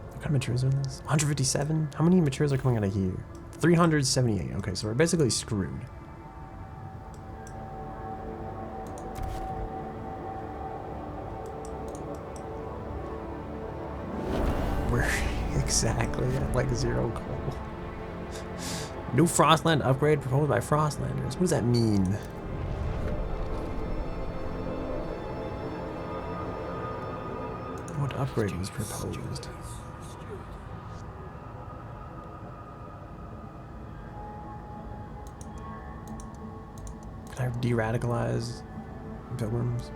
What kind of materials are in this? 157? How many materials are coming out of here? 378. Okay, so we're basically screwed. We're exactly at like 0 coal. New Frostland upgrade proposed by Frostlanders. What does that mean? What upgrade was proposed? Can I de-radicalize pilgrims?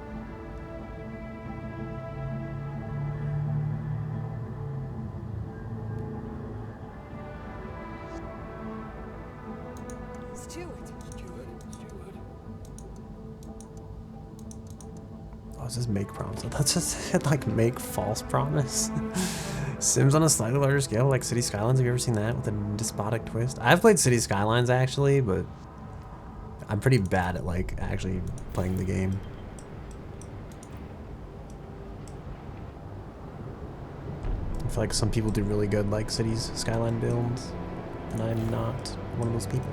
Oh, it says make promise. That's just like make false promise. Sims on a slightly larger scale, like City Skylines. Have you ever seen that with a despotic twist? I've played City Skylines actually, but I'm pretty bad at like actually playing the game. I feel like some people do really good like Cities Skyline builds, and I'm not one of those people.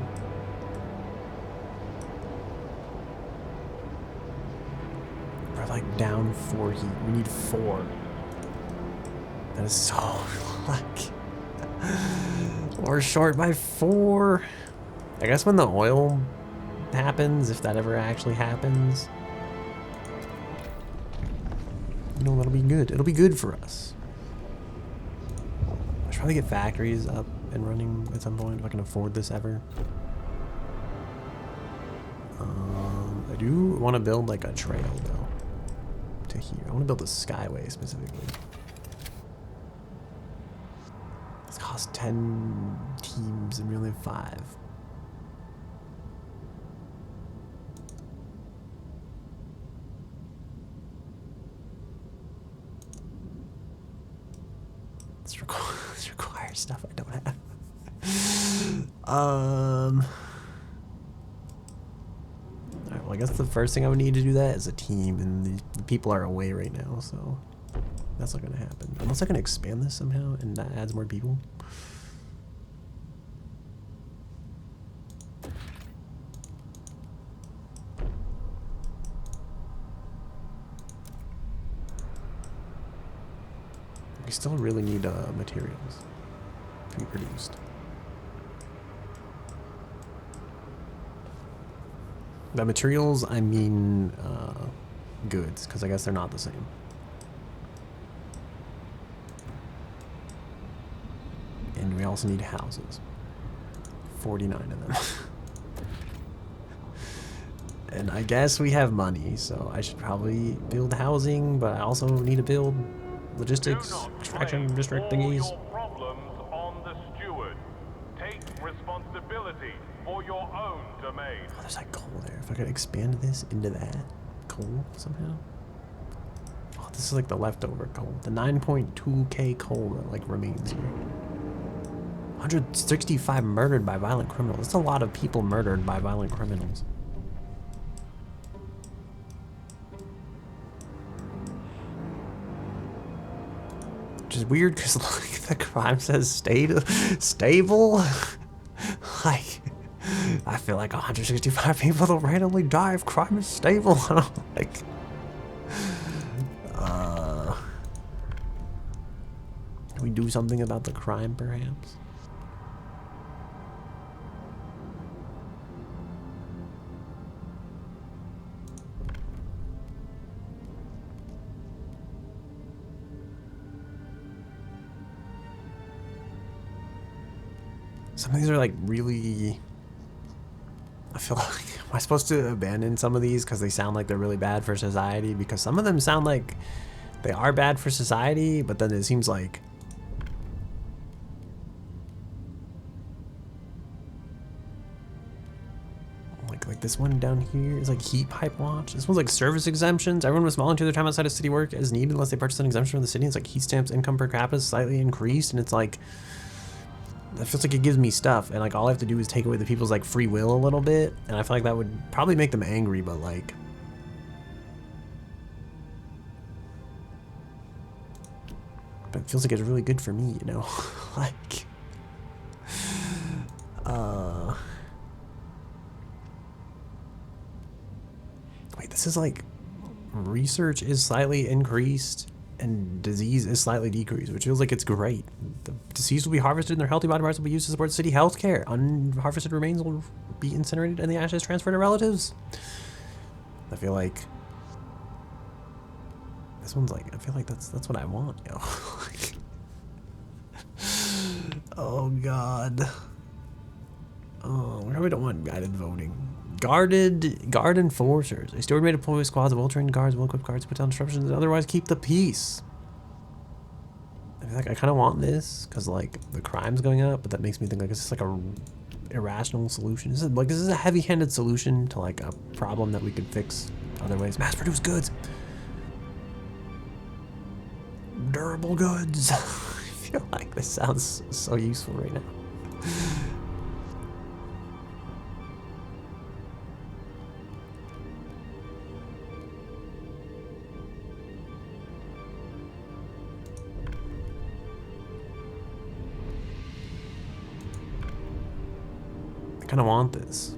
We're like down 4 heat. We need 4. That is so lucky. We're short by 4. I guess when the oil happens, if that ever actually happens, you know, that'll be good. It'll be good for us. I should probably get factories up and running at some point if I can afford this ever. I do want to build like a trail though to here. I want to build a skyway specifically. lost 10 teams and we only have 5. This requires stuff I don't have. Alright, well I guess the first thing I would need to do that is a team, and the people are away right now, so that's not gonna happen. Unless I can expand this somehow and that adds more people. We still really need materials to be produced. By materials, I mean goods, because I guess they're not the same. And we also need houses. 49 of them. And I guess we have money, so I should probably build housing, but I also need to build logistics, extraction district thingies. Your problems on the steward. Take responsibility for your own domain. Oh, there's like coal there. If I could expand this into that coal somehow. Oh, this is like the leftover coal. The 9.2k coal that like remains here. 165 murdered by violent criminals. That's a lot of people murdered by violent criminals. Which is weird because like the crime says stable. Like, I feel like 165 people will randomly die if crime is stable. I don't like. Can we do something about the crime, perhaps? Some of these are like really. I feel like, am I supposed to abandon some of these because they sound like they're really bad for society? Because some of them sound like they are bad for society, but then it seems like this one down here is like heat pipe watch. This one's like service exemptions. Everyone must volunteer their time outside of city work as needed unless they purchase an exemption from the city. It's like heat stamps income per capita is slightly increased, and it's like it feels like it gives me stuff, and like all I have to do is take away the people's like free will a little bit, and I feel like that would probably make them angry, but like it feels like it's really good for me, you know. Like wait, this is like research is slightly increased and disease is slightly decreased, which feels like it's great. The deceased will be harvested and their healthy body parts will be used to support city health care. Unharvested remains will be incinerated and the ashes transferred to relatives. I feel like this one's like, I feel like that's what I want, yo. Oh god. Oh, we probably don't want guided voting. Guard enforcers. A steward may deploy squads of well-trained guards, well-equipped guards to put down disruptions and otherwise keep the peace. I feel like I kind of want this because like the crime's going up, but that makes me think like it's just like a irrational solution. This is a heavy-handed solution to like a problem that we could fix other ways. Mass-produced goods. Durable goods. I feel like this sounds so useful right now. I kind of want this.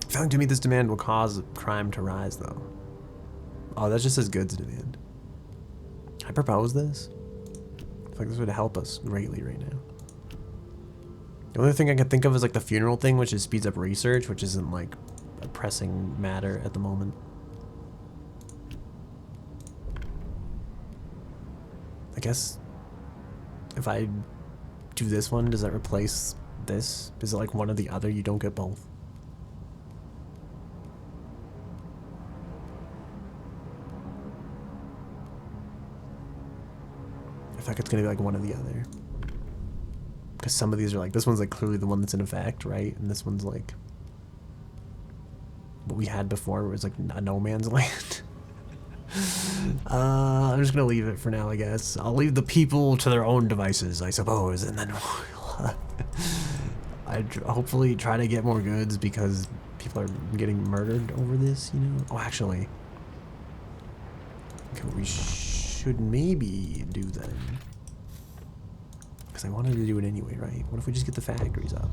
Failing to meet this demand will cause crime to rise, though. Oh, that just says goods demand. I propose this. I feel like this would help us greatly right now. The only thing I can think of is like the funeral thing, which is speeds up research, which isn't like a pressing matter at the moment. I guess if I do this one, does that replace this? Is it like one or the other? You don't get both. I feel like it's gonna be like one or the other. Because some of these are like, this one's like clearly the one that's in effect, right? And this one's like what we had before, where it was like a no man's land. I'm just gonna leave it for now, I guess. I'll leave the people to their own devices, I suppose, and then I'd hopefully try to get more goods because people are getting murdered over this, you know? Oh, actually, okay, what we should maybe do then, because I wanted to do it anyway, right? What if we just get the factories up?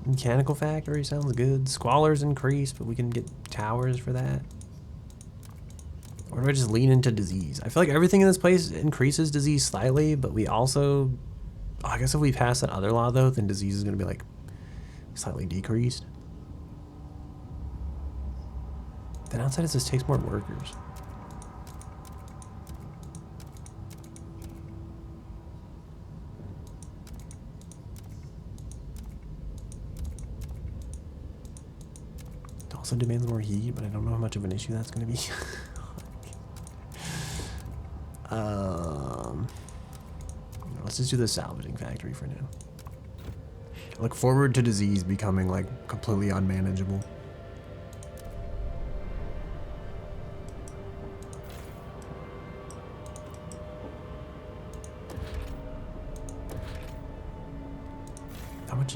Mechanical factory sounds good. Squalor's increased, but we can get towers for that. Or do I just lean into disease? I feel like everything in this place increases disease slightly, but we also... Oh, I guess if we pass that other law, though, then disease is going to be, like, slightly decreased. The downside is this takes more workers. It also demands more heat, but I don't know how much of an issue that's going to be. Let's just do the salvaging factory for now. I look forward to disease becoming like completely unmanageable.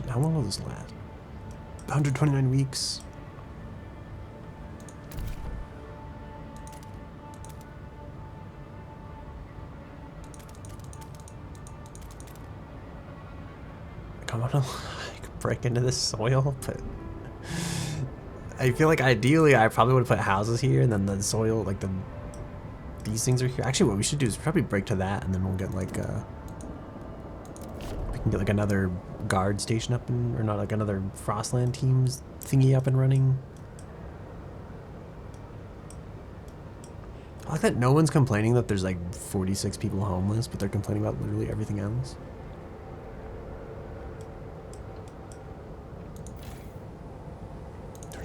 How long will this last? 129 weeks. I want to like break into this soil, but I feel like ideally I probably would have put houses here, and then the soil, like these things are here. Actually, what we should do is probably break to that, and then we'll get like we can get like another guard station up, or not, like another Frostland teams thingy up and running. I like that no one's complaining that there's like 46 people homeless, but they're complaining about literally everything else.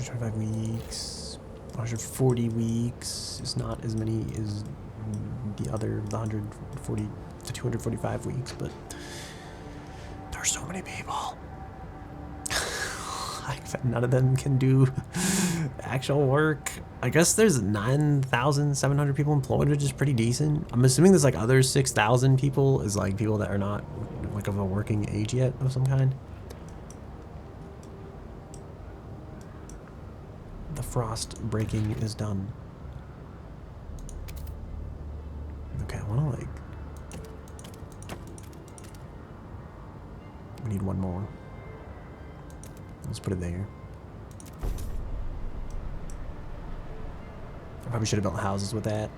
25 weeks, 140 weeks is not as many as the 140 to 245 weeks, but there's so many people. None of them can do actual work. I guess there's 9,700 people employed, which is pretty decent. I'm assuming there's like other 6,000 people is like people that are not like of a working age yet of some kind. The frost breaking is done. Okay, I want to like... We need one more. Let's put it there. I probably should have built houses with that.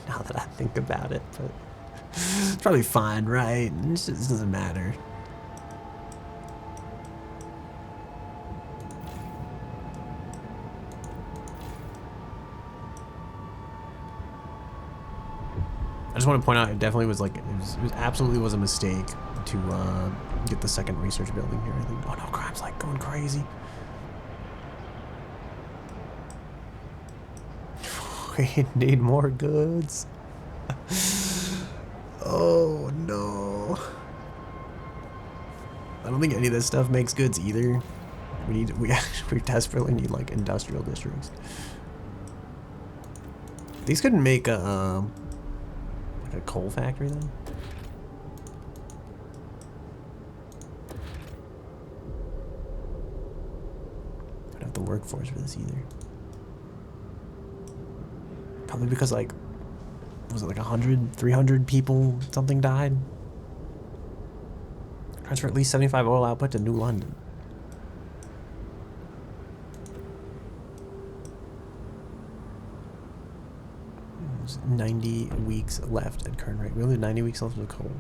Now that I think about it, but it's probably fine, right? It just doesn't matter. I just want to point out, it definitely was like, it was absolutely was a mistake to get the second research building here, I think. Oh no, crime's like going crazy. We need more goods. Oh no. I don't think any of this stuff makes goods either. We desperately need like industrial districts. These couldn't make a coal factory then? I don't have the workforce for this either. Probably because like, was it like 100, 300 people something died? Transfer at least 75 oil output to New London. 90 weeks left at current rate. We only have 90 weeks left of coal.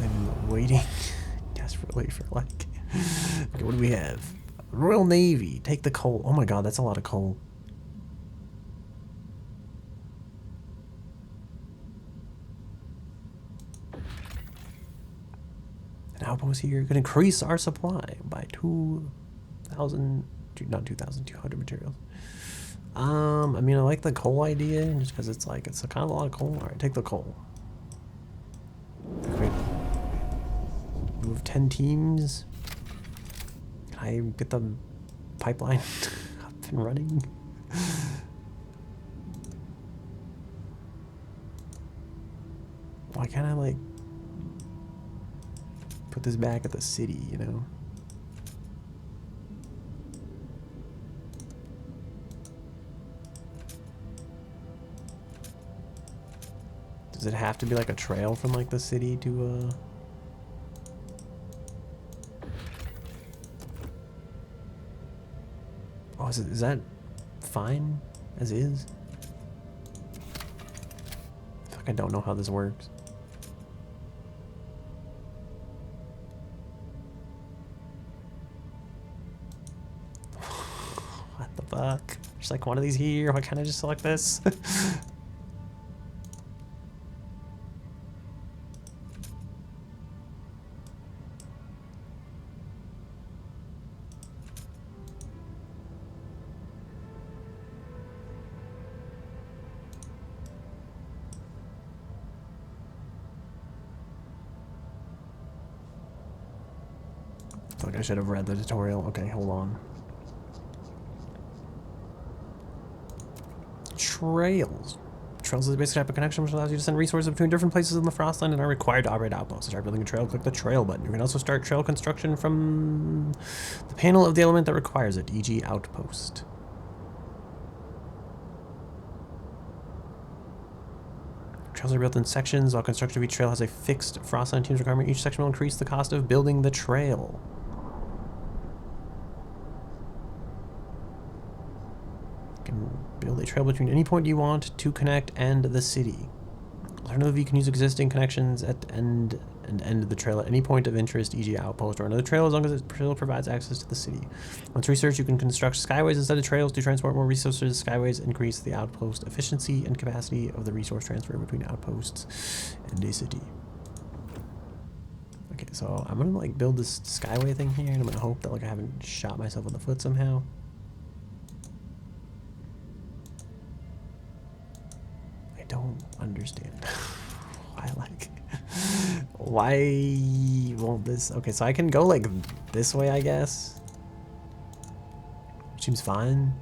I'm waiting desperately for like... Okay, what do we have? Royal Navy. Take the coal. Oh my god, that's a lot of coal. An outpost here could increase our supply by 2,000... Not 2,200 materials. I mean, I like the coal idea just because it's like, it's a kind of a lot of coal. All right, take the coal. Wait. Move 10 teams. Can I get the pipeline up and running? Why can't I, like, put this back at the city, you know? Does it have to be like a trail from like the city to Oh, is that fine as is? I feel like I don't know how this works. What the fuck? There's like one of these here. Why can't I just select this? I feel like I should have read the tutorial. Okay, hold on. Trails. Trails is a basic type of connection which allows you to send resources between different places in the Frostland and are required to operate outposts. To start building a trail, click the trail button. You can also start trail construction from the panel of the element that requires it, e.g. outpost. Trails are built in sections. While construction of each trail has a fixed Frostland team's requirement, each section will increase the cost of building the trail. Build a trail between any point you want to connect and the city. Alternatively, you can use existing connections at the end and end of the trail at any point of interest, e.g. outpost or another trail, as long as it provides access to the city. Once researched, you can construct skyways instead of trails to transport more resources. Skyways increase the outpost efficiency and capacity of the resource transfer between outposts and a city. Okay, so I'm gonna like build this skyway thing here, and I'm gonna hope that like I haven't shot myself in the foot somehow. Don't understand why won't this? Okay, so I can go like this way, I guess. Seems fine.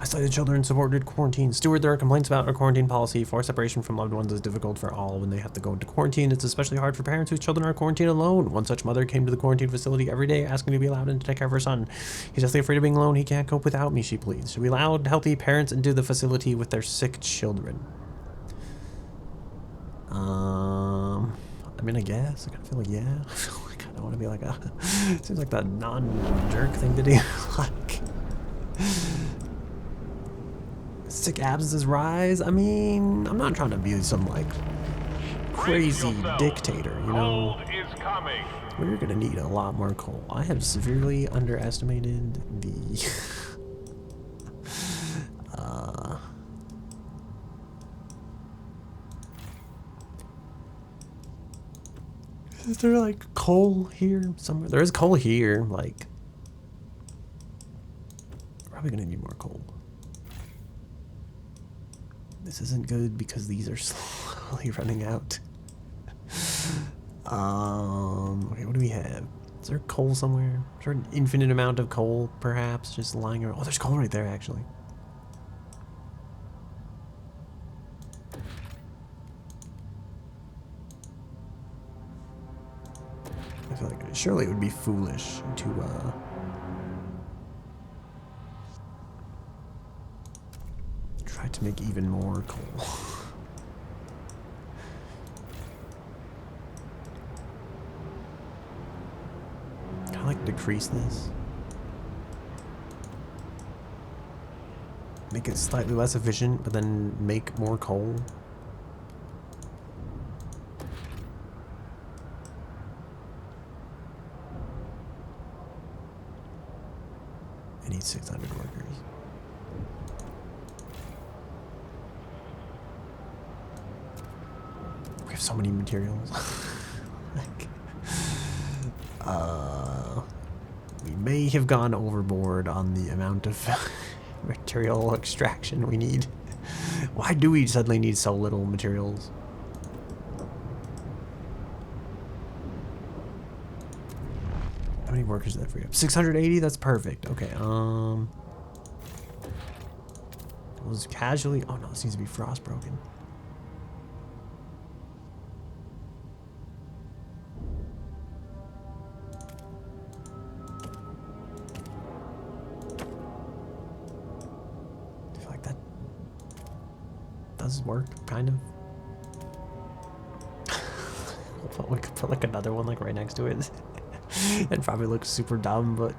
Isolated children supported quarantine. Steward, there are complaints about our quarantine policy. Forced separation from loved ones is difficult for all when they have to go into quarantine. It's especially hard for parents whose children are quarantined alone. One such mother came to the quarantine facility every day asking to be allowed in to take care of her son. He's deathly afraid of being alone. He can't cope without me, she pleads. Should we allow healthy parents into the facility with their sick children? I mean, I guess. I kind of feel like, yeah. I feel like I don't want to be like a... Seems like the non-jerk thing to do. Like... Sick absences rise. I mean, I'm not trying to be some like crazy dictator, you know. We're gonna need a lot more coal. I have severely underestimated the Is there like coal here somewhere? There is coal here, like probably gonna need more coal. This isn't good because these are slowly running out. Okay, what do we have? Is there coal somewhere? Is there an infinite amount of coal, perhaps, just lying around? Oh, there's coal right there, actually. I feel like surely it would be foolish to, try to make even more coal. Can I like decrease this? Make it slightly less efficient, but then make more coal? It needs 600 workers. We have so many materials. Like, we may have gone overboard on the amount of material extraction we need. Why do we suddenly need so little materials? How many workers did that free up? 680? That's perfect. Okay, was casually... Oh no, this needs to be frostbroken. I feel like that does work, kind of. We could put like another one like right next to it. It probably looks super dumb, but...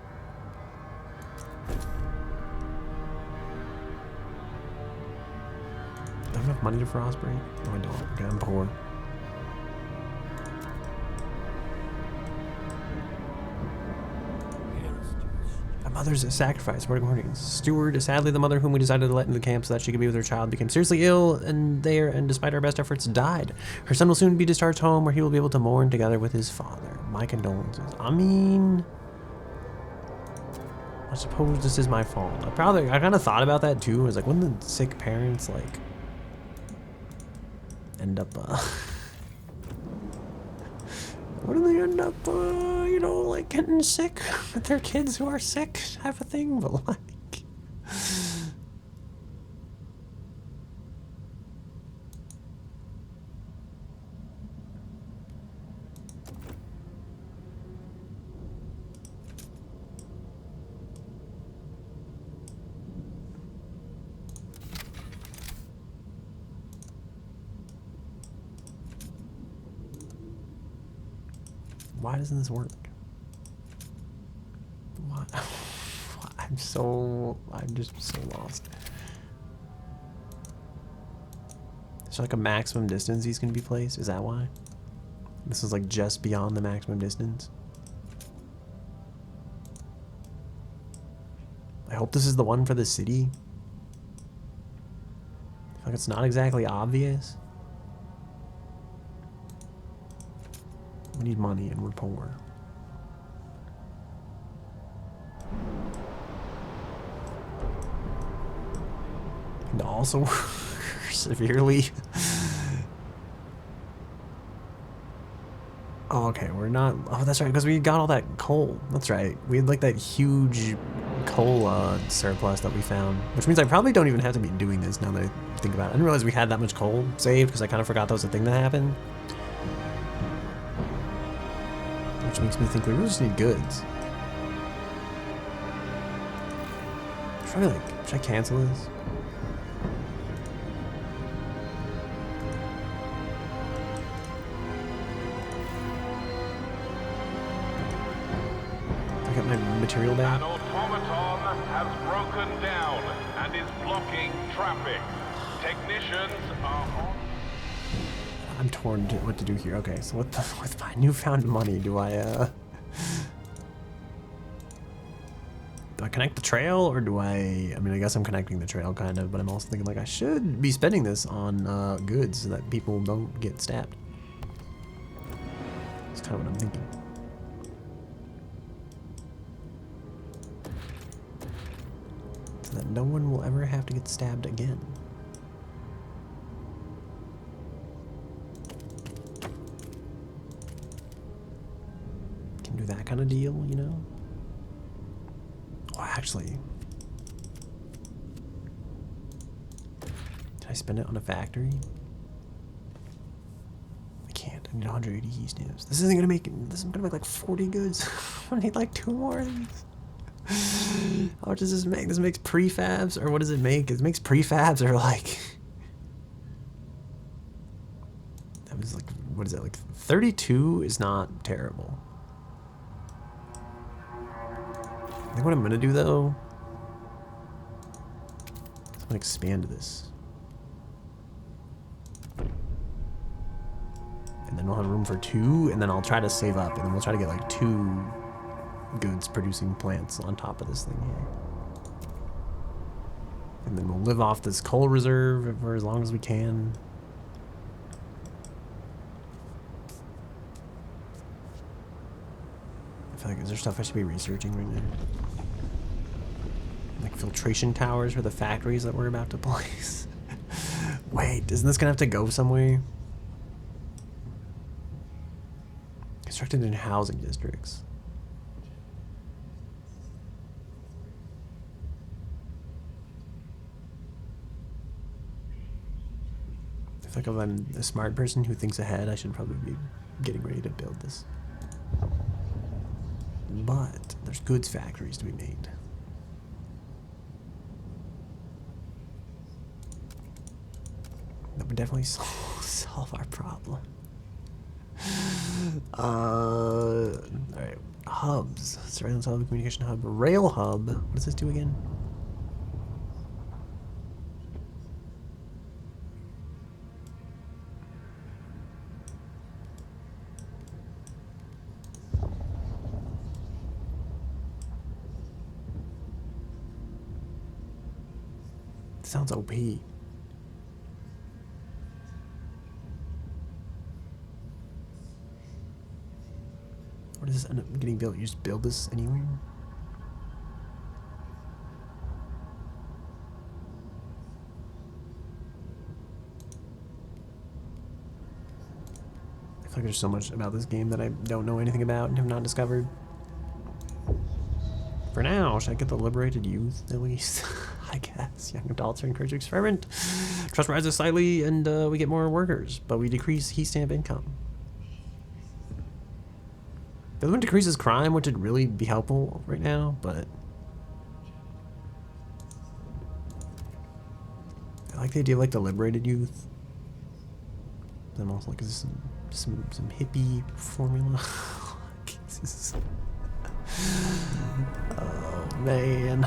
Do I have enough money to frostbreak? No, I don't. Okay, I'm poor. My mother's a sacrifice. What a steward. Sadly, the mother whom we decided to let into the camp so that she could be with her child became seriously ill, and despite our best efforts, died. Her son will soon be discharged home, where he will be able to mourn together with his father. My condolences. I mean, I suppose this is my fault. I kind of thought about that too. I was like, when the sick parents like end up, what do they end up, you know, like getting sick with their kids who are sick, type of thing, but like... Why doesn't this work? What? I'm just so lost. Is there like a maximum distance these can be placed? Is that why? This is like just beyond the maximum distance. I hope this is the one for the city. I feel like it's not exactly obvious. We need money and we're poor. And also severely... Oh, okay, we're not... Oh, that's right, because we got all that coal. That's right. We had like that huge coal surplus that we found. Which means I probably don't even have to be doing this now that I think about it. I didn't realize we had that much coal saved because I kind of forgot that was a thing that happened. Which makes me think we really just need goods. Should I cancel this? I got my material back. An automaton has broken down and is blocking traffic. Technicians are on. I'm torn to what to do here. Okay, so with my newfound money, do I connect the trail, or do I mean, I guess I'm connecting the trail kind of, but I'm also thinking like I should be spending this on goods so that people don't get stabbed. That's kind of what I'm thinking. So that no one will ever have to get stabbed again. Do that kind of deal, you know? Oh, actually, did I spend it on a factory? I can't. I need 180 heat stamps. This isn't gonna make. This is gonna make like 40 goods. I need like 2 more of these. How much does this make? This makes prefabs, or what does it make? It makes prefabs, or like. That was like, what is that? Like 32 is not terrible. I think what I'm gonna do though, is I'm gonna expand this. And then we'll have room for 2, and then I'll try to save up, and then we'll try to get like 2 goods producing plants on top of this thing here. And then we'll live off this coal reserve for as long as we can. I feel like, is there stuff I should be researching right now? Like filtration towers for the factories that we're about to place. Wait, isn't this gonna have to go somewhere? Constructed in housing districts. I feel like if I'm a smart person who thinks ahead, I should probably be getting ready to build this. But there's goods factories to be made. That would definitely solve our problem. Alright. Hubs. Surveillance hub, communication hub, rail hub. What does this do again? It sounds OP. Or does this end up getting built? You just build this anywhere? I feel like there's so much about this game that I don't know anything about and have not discovered. For now, should I get the liberated youth at least? I guess. Young adults are encouraged to experiment. Trust rises slightly and we get more workers, but we decrease heat stamp income. The other one decreases crime, which would really be helpful right now, but I like the idea of like the liberated youth. Then also like some hippie formula. This is, oh man.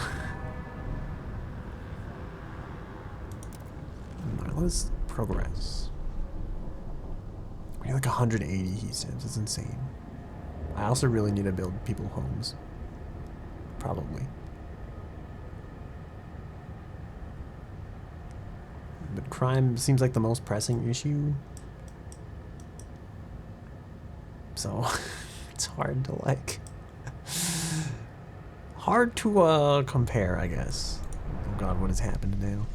Alright, let's progress. We need like 180 heat stamps. It's insane. I also really need to build people homes. Probably. But crime seems like the most pressing issue. So, it's hard to like... hard to compare, I guess. Oh god, what has happened now?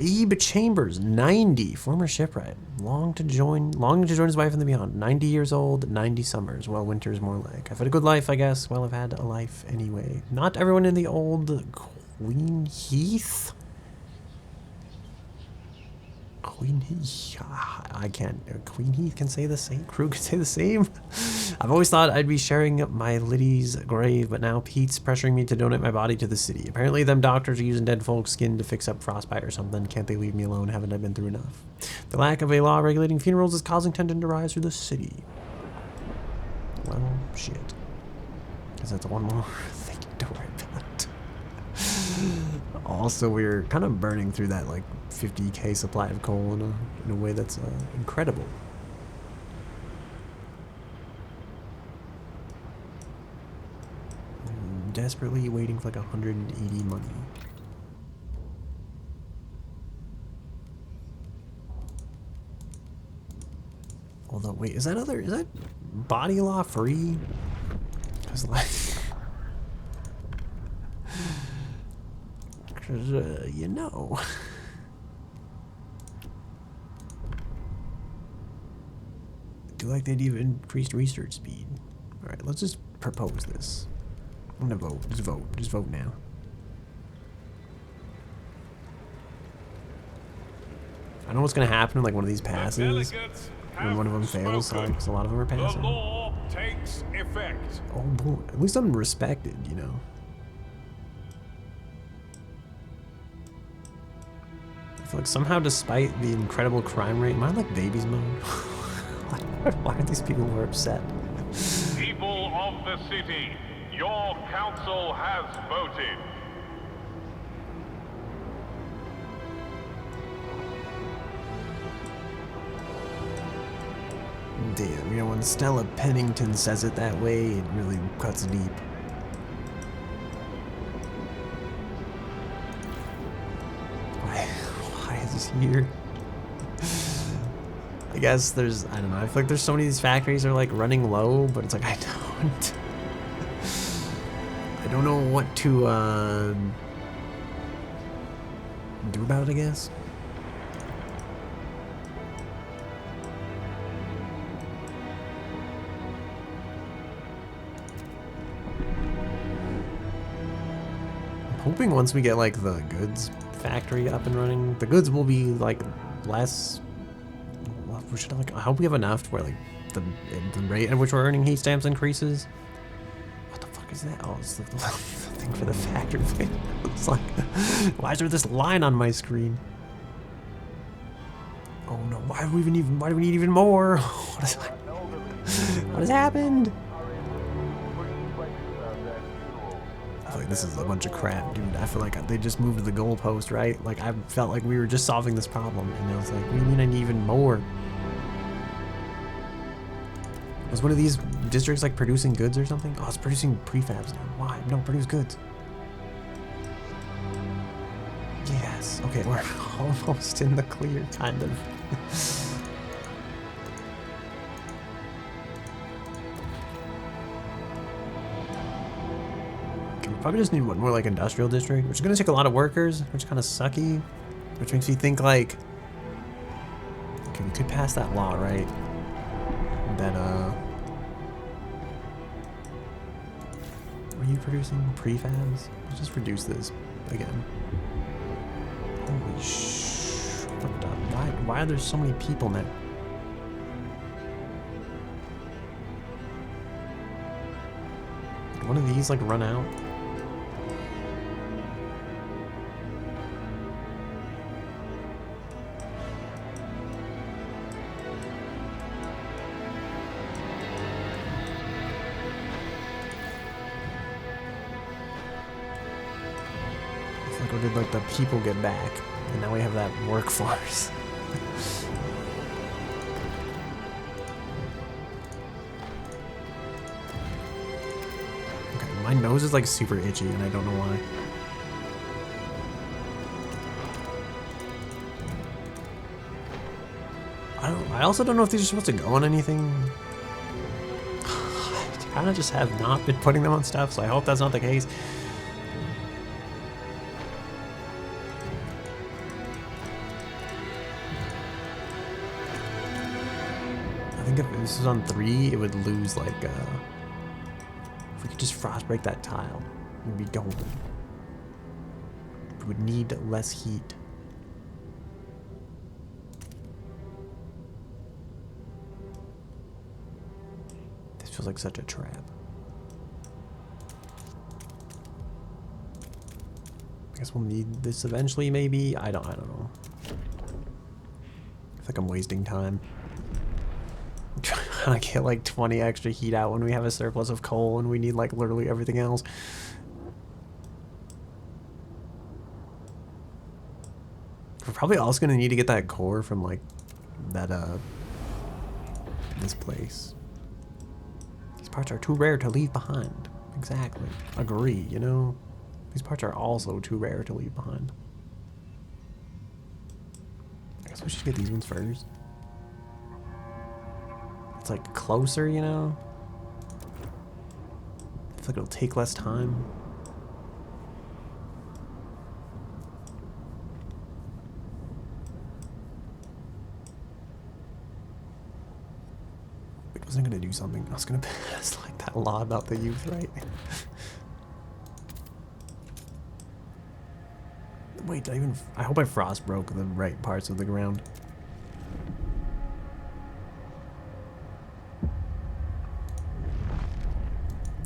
Abe Chambers, 90, former shipwright, longing to join his wife in the beyond. 90 years old, 90 summers. Well, winter's more like. I've had a good life, I guess. Well, I've had a life anyway. Not everyone in the old Queen Heath. Queen Heath. I can't. Queen Heath can say the same. Crew can say the same. I've always thought I'd be sharing my Liddy's grave, but now Pete's pressuring me to donate my body to the city. Apparently, them doctors are using dead folks' skin to fix up frostbite or something. Can't they leave me alone? Haven't I been through enough? The lack of a law regulating funerals is causing tension to rise through the city. Well, shit. Because that's one more thing to worry about. Also, we're kind of burning through that like 50k supply of coal in a way that's incredible. I'm desperately waiting for like 180 money. Although, wait, is that body law free? Because like, you know. I do like the idea of increased research speed. Alright, let's just propose this. I'm gonna vote. Just vote. Just vote now. I know what's gonna happen when like one of these passes. When one of them fails, because a lot of them are passing. The law takes effect. Oh boy, at least I'm respected, you know. I feel like somehow, despite the incredible crime rate, am I like babies mode? Why are these people more upset? People of the city, your council has voted. Damn, you know, when Stella Pennington says it that way, it really cuts deep. is here. I guess there's, I don't know, I feel like there's so many of these factories are like running low, but it's like I don't know what to do about it, I guess. I'm hoping once we get like the goods factory up and running, the goods will be like less. Well, we should have, like, I hope we have enough to where like the rate at which we're earning heat stamps increases. What the fuck is that? Oh, it's the thing for the factory thing. It's like, why is there this line on my screen? Oh no! Why do we need even more? What has happened? I feel like this is a bunch of crap, dude. I feel like they just moved the goalpost, right? Like I felt like we were just solving this problem, and I was like, what do you mean I need even more? Was one of these districts like producing goods or something? Oh, it's producing prefabs now. Why? No, produce goods. Yes. Okay, we're almost in the clear, kind of. Okay, we probably just need one more like industrial district, which is gonna take a lot of workers, which is kind of sucky. Which makes me think like, okay, we could pass that law, right? That were you producing prefabs? Let's just reduce this again. Holy sh! Why are there so many people now? Did one of these like run out? Or did like the people get back and now we have that workforce? Okay, my nose is like super itchy and I don't know why. I also don't know if these are supposed to go on anything. I kind of just have not been putting them on stuff, so I hope that's not the case. If this was on 3, it would lose like if we could just frostbreak that tile, it would be golden. We would need less heat. This feels like such a trap. I guess we'll need this eventually, maybe. I don't know. I feel like I'm wasting time. Trying to get like 20 extra heat out when we have a surplus of coal and we need like literally everything else. We're probably also gonna need to get that core from like that this place. These parts are too rare to leave behind. Exactly. Agree, you know? These parts are also too rare to leave behind. I guess we should get these ones first. It's like closer, you know? I feel like it'll take less time. Wait, wasn't I gonna do something? I was gonna pass like that law about the youth, right? Wait, I hope I frost broke the right parts of the ground.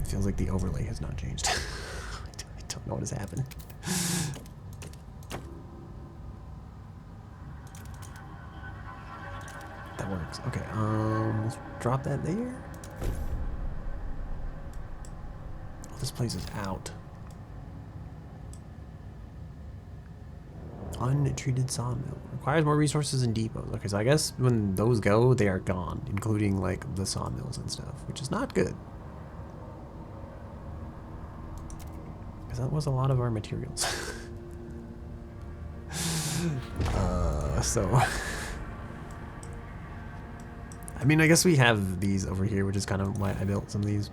Feels like the overlay has not changed. I don't know what has happened. That works. Okay, let's drop that there. Oh, this place is out. Untreated sawmill. Requires more resources and depots. Okay, so I guess when those go, they are gone, including like the sawmills and stuff, which is not good. Because that was a lot of our materials. So I mean, I guess we have these over here, which is kind of why I built some of these.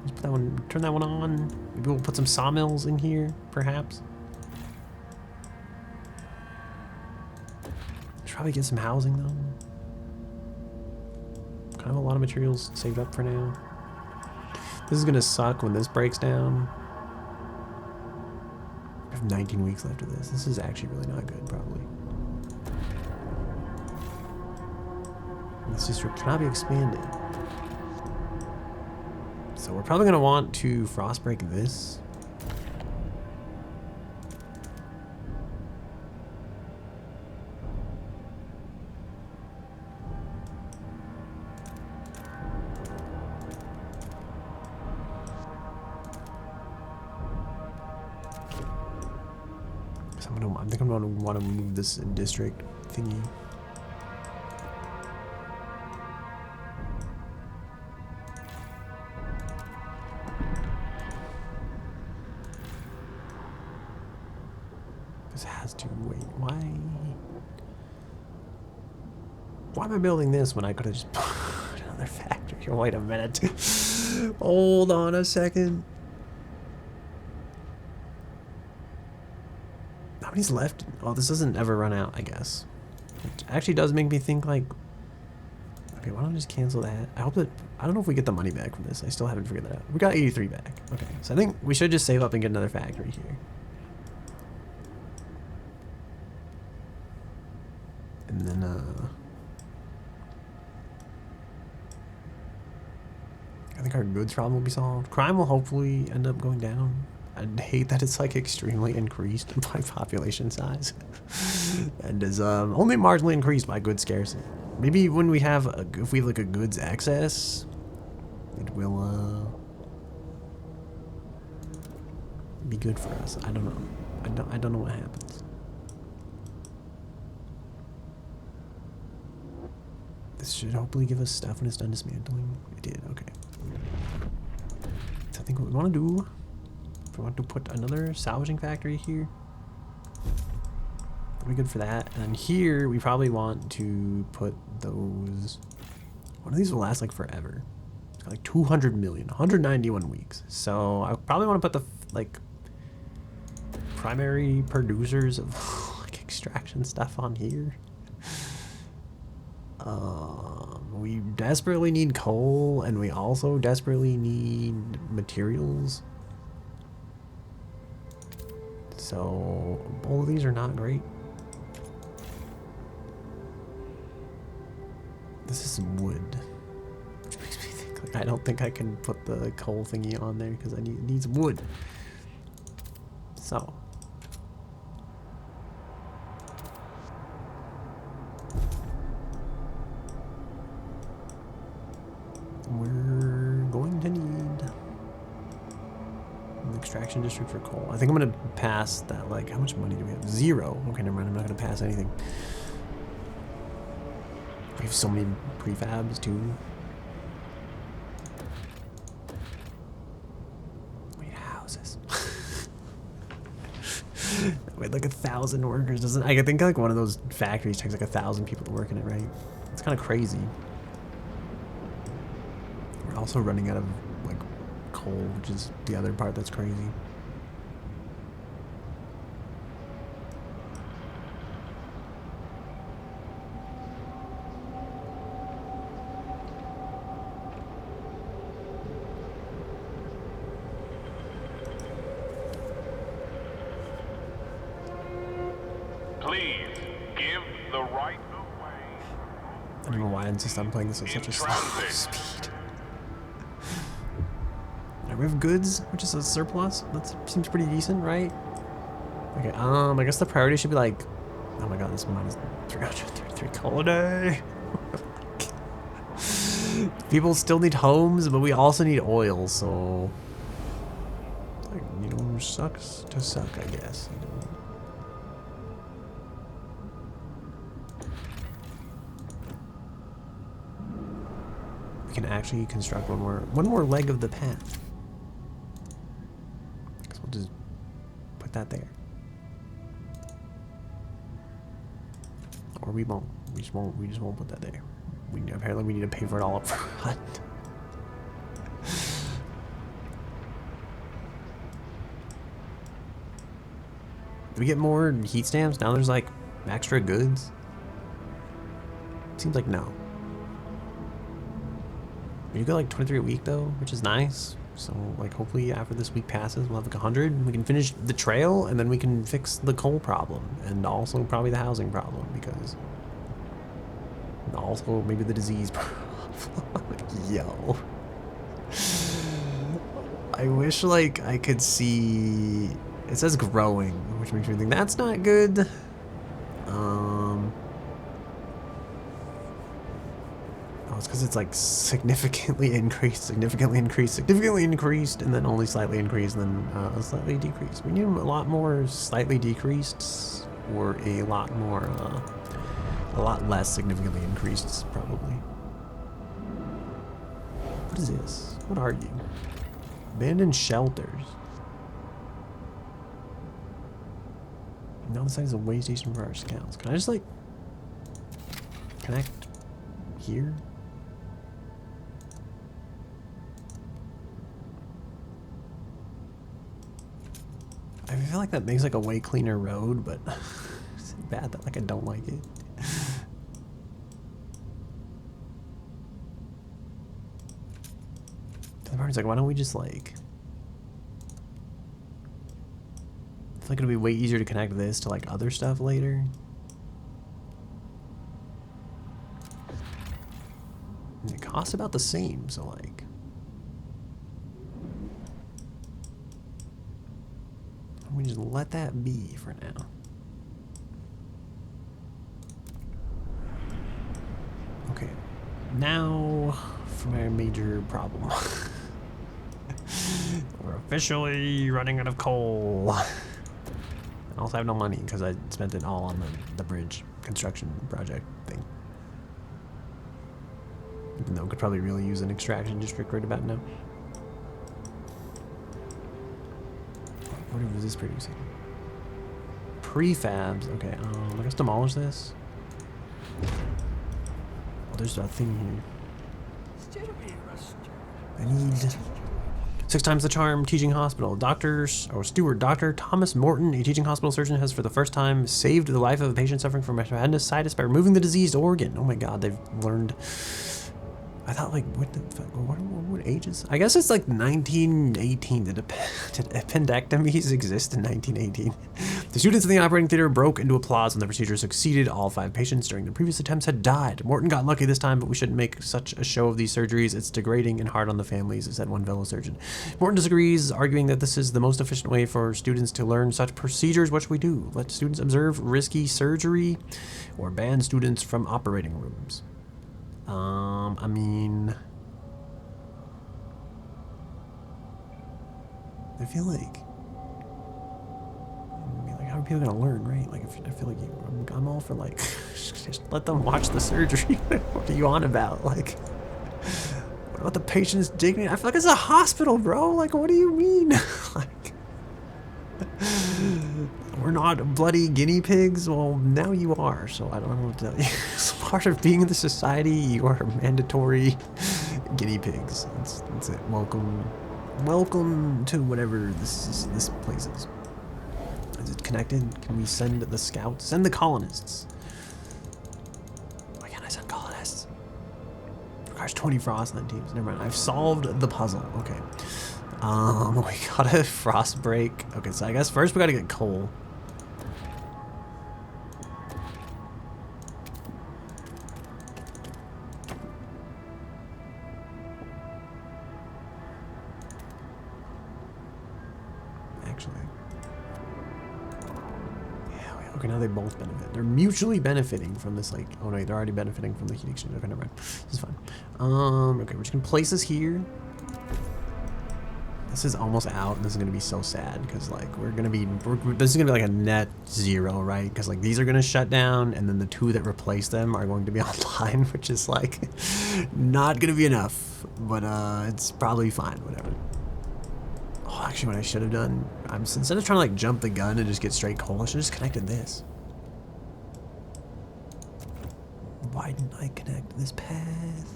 Let's put that one, turn that one on. Maybe we'll put some sawmills in here, perhaps. Should probably get some housing though. Kind of a lot of materials saved up for now. This is gonna suck when this breaks down. I have 19 weeks left of this. This is actually really not good, probably. This district cannot be expanded. So we're probably gonna want to frostbreak this. So I think I'm gonna want to move this district thingy. This has to wait. Why am I building this when I could have just put another factory? Wait a minute. Hold on a second. How many's left? Oh, this doesn't ever run out, I guess. Which actually does make me think like, okay, why don't I just cancel that? I hope that, I don't know if we get the money back from this. I still haven't figured that out. We got 83 back. Okay, so I think we should just save up and get another factory here. And then, I think our goods problem will be solved. Crime will hopefully end up going down. I hate that it's like extremely increased by population size. And is only marginally increased by goods scarcity. Maybe when we have, if we have like a goods excess, it will be good for us. I don't know. I don't know what happens. This should hopefully give us stuff when it's done dismantling. It did, okay. So I think what we want to do, if we want to put another salvaging factory here, that'd be good for that. And then here, we probably want to put those, one of these will last like forever. It's got like 200 million, 191 weeks. So I probably want to put the like primary producers of like extraction stuff on here. We desperately need coal, and we also desperately need materials. So all of these are not great. This is wood, which makes me think like I don't think I can put the coal thingy on there because it needs wood. So. We're going to need an extraction district for coal. I think I'm going to pass that, like, how much money do we have? 0. Okay, never mind. I'm not going to pass anything. We have so many prefabs, too. We need houses. Wait, like 1,000 workers. Doesn't I think like one of those factories takes like 1,000 people to work in it, right? It's kind of crazy. We're also running out of like coal, which is the other part that's crazy. Please give the right of way. I don't know why I insist on playing this at such a slow speed. We have goods, which is a surplus. That seems pretty decent, right? Okay, I guess the priority should be like, oh my god, this minus 333 coal a day. People still need homes, but we also need oil, so like, you know, sucks to suck, I guess. You know? We can actually construct one more leg of the path. We'll just put that there. Or we won't. We just won't put that there. Apparently we need to pay for it all up front. Do we get more heat stamps? Now there's like extra goods? Seems like no. You got like 23 a week though, which is nice. So like hopefully after this week passes, we'll have like 100. We can finish the trail and then we can fix the coal problem and also probably the housing problem because also maybe the disease problem. Yo. I wish like I could see, it says growing, which makes me think that's not good. Oh, it's because it's like significantly increased, and then only slightly increased, and then slightly decreased. We need a lot more slightly decreased, or a lot more, a lot less significantly increased, probably. What is this? What are you? Abandoned shelters. Now the site is a way station for our scouts. Can I just like connect here? I feel like that makes like a way cleaner road, but it's bad that like I don't like it. The part's like, why don't we just like, I feel like it'll be way easier to connect this to like other stuff later. And it costs about the same, so like, we just let that be for now. Okay, now for my major problem. We're officially running out of coal. I also have no money because I spent it all on the bridge construction project thing. Even though I could probably really use an extraction district right about now. What was this producing? Prefabs. Okay, I guess demolish this. Oh, there's a thing here. I need 6 times the charm teaching hospital. Steward Dr. Thomas Morton, a teaching hospital surgeon, has for the first time saved the life of a patient suffering from appendicitis by removing the diseased organ. Oh my god, they've learned. I thought like, what the fuck, what ages? I guess it's like 1918. Did appendectomies exist in 1918? The students in the operating theater broke into applause when the procedure succeeded. All 5 patients during the previous attempts had died. Morton got lucky this time, but we shouldn't make such a show of these surgeries. It's degrading and hard on the families, said one fellow surgeon. Morton disagrees, arguing that this is the most efficient way for students to learn such procedures. What should we do? Let students observe risky surgery or ban students from operating rooms? I mean, I feel like how are people gonna learn, right? Like, I feel like I'm all for like, just let them watch the surgery. What are you on about? Like, what about the patient's dignity? I feel like it's a hospital, bro. Like, what do you mean? Like, we're not bloody guinea pigs. Well, now you are, so I don't know what to tell you. As part of being in the society, you are mandatory guinea pigs. That's it. Welcome to whatever this place is. Is it connected? Can we send the scouts? Send the colonists. Why can't I send colonists? It requires 20 Frostland teams. Never mind. I've solved the puzzle. Okay. We got a frost break. Okay, so I guess first we gotta get coal. Actually. Yeah, okay, now they both benefit. They're mutually benefiting from this, like, oh no, they're already benefiting from the heat exchange. Okay, never mind. This is fine. Okay, we're just gonna place this here. This is almost out, and this is gonna be so sad because like this is gonna be like a net 0, right? Because like these are gonna shut down, and then the 2 that replace them are going to be online, which is like not gonna be enough. But it's probably fine, whatever. Oh, actually, what I should have done, instead of trying to like jump the gun and just get straight coal, I should have just connected this. Why didn't I connect this path?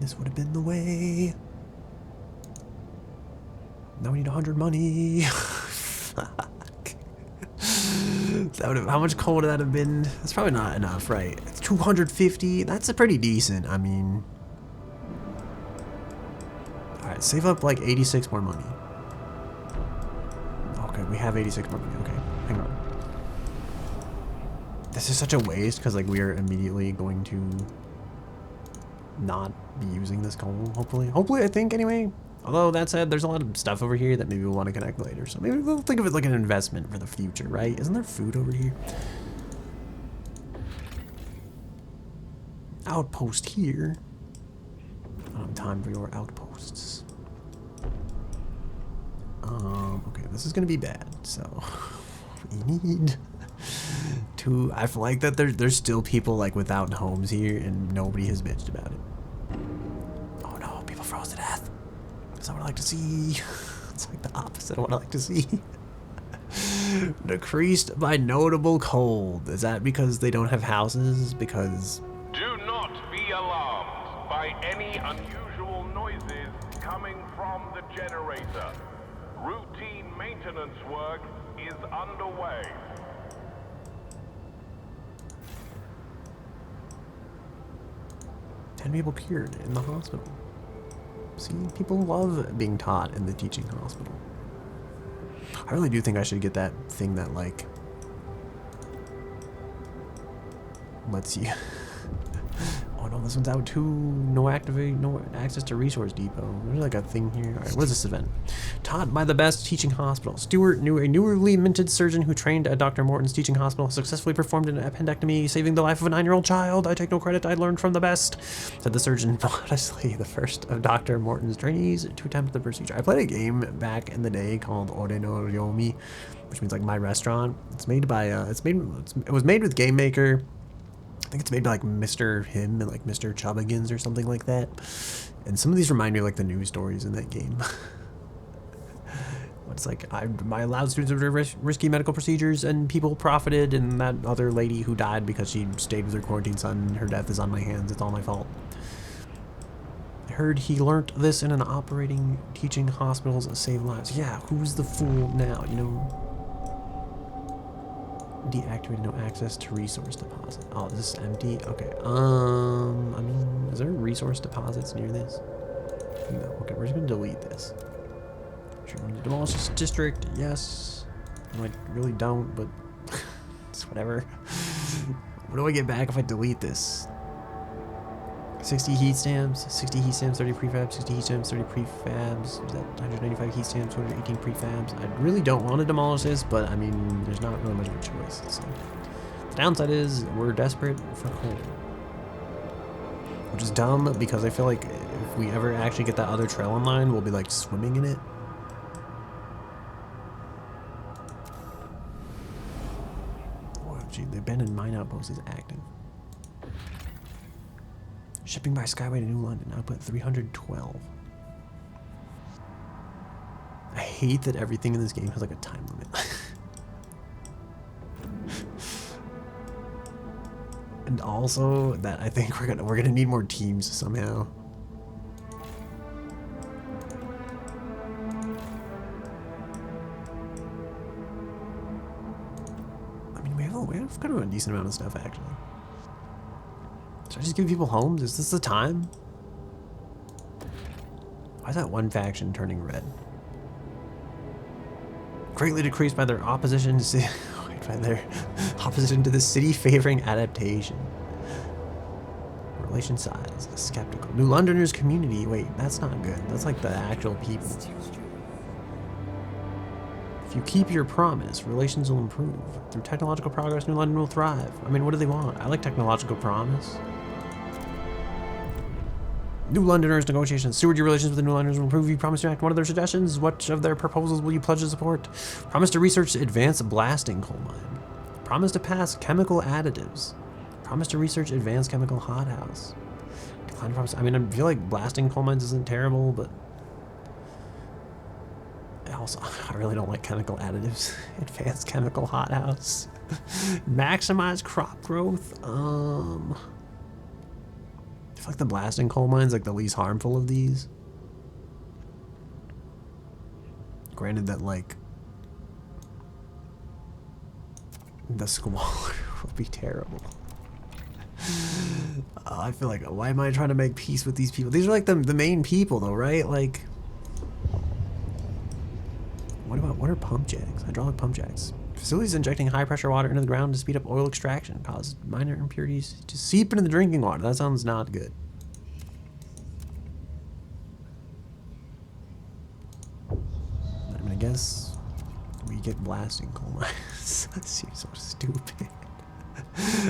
This would have been the way. Now we need 100 money. Fuck. That would have, how much coal would that have been? That's probably not enough, right? It's 250. That's a pretty decent. I mean, all right, save up like 86 more money. Okay, we have 86 more money. Okay, hang on. This is such a waste because like we are immediately going to not be using this coal. Hopefully, I think anyway. Although that said, there's a lot of stuff over here that maybe we'll want to connect later. So maybe we'll think of it like an investment for the future, right? Isn't there food over here? Outpost here. I don't have time for your outposts. Okay, this is gonna be bad. So we need to. I feel like that there's still people like without homes here, and nobody has bitched about it. Oh no, people froze to death. That's not what I like to see. It's like the opposite of what I like to see. Decreased by notable cold. Is that because they don't have houses? Because... Do not be alarmed by any unusual noises coming from the generator. Routine maintenance work is underway. 10 people cured in the hospital. See, people love being taught in the teaching hospital. I really do think I should get that thing that, like, lets you... Oh no, this one's out too. No access to resource depot. There's like a thing here. Alright, what is this event? Taught by the best teaching hospital. Stewart knew a newly minted surgeon who trained at Dr. Morton's teaching hospital, successfully performed an appendectomy, saving the life of a 9-year-old child. I take no credit, I learned from the best, said the surgeon modestly, the first of Dr. Morton's trainees to attempt the procedure. I played a game back in the day called Ore no Ryomi, which means like my restaurant. It's made by it was made with Game Maker. I think it's made by like Mr. Him and like Mr. Chubbigans or something like that. And some of these remind me of like the news stories in that game. It's like I allowed students to do risky medical procedures and people profited, and that other lady who died because she stayed with her quarantine son, her death is on my hands. It's all my fault. I heard he learnt this in an operating teaching hospitals save lives. Yeah, who's the fool now, you know? Deactivated, no access to resource deposit. Oh, this is empty? Okay, I mean, is there resource deposits near this? No, okay, we're just gonna delete this. Sure, we need to demolish this district, yes. I really don't, but it's whatever. What do I get back if I delete this? 60 heat stamps, 60 heat stamps, 30 prefabs, 60 heat stamps, 30 prefabs. Is that 195 heat stamps, 218 prefabs? I really don't want to demolish this, but I mean, there's not really much of a choice. So the downside is we're desperate for coal, which is dumb because I feel like if we ever actually get that other trail online, we'll be like swimming in it. Oh, gee, the abandoned mine outpost is active. Shipping by Skyway to New London, output 312. I hate that everything in this game has like a time limit. And also that I think we're gonna need more teams somehow. I mean, we have kind of a decent amount of stuff actually. Should I just give people homes? Is this the time? Why is that one faction turning red? Greatly decreased by their opposition to opposition to the city favoring adaptation. Relation size, skeptical. New Londoners community. Wait, that's not good. That's like the actual people. If you keep your promise, relations will improve. Through technological progress, New London will thrive. I mean, what do they want? I like technological promise. New Londoners negotiations. Steward your relations with the New Londoners will improve. You promise to act one of their suggestions. What of their proposals will you pledge to support? Promise to research advanced blasting coal mine. Promise to pass chemical additives. Promise to research advanced chemical hothouse. Decline promise. I mean, I feel like blasting coal mines isn't terrible, but I really don't like chemical additives. Advanced chemical hothouse. Maximize crop growth. I feel like the blasting coal mine's like the least harmful of these. Granted that like the squalor would be terrible. I feel like, why am I trying to make peace with these people? These are like the main people though, right? Like, what are pump jacks? Hydraulic pump jacks. Facilities injecting high pressure water into the ground to speed up oil extraction, cause minor impurities to seep into the drinking water. That sounds not good. I mean, I guess we get blasting coal mines. That seems so stupid.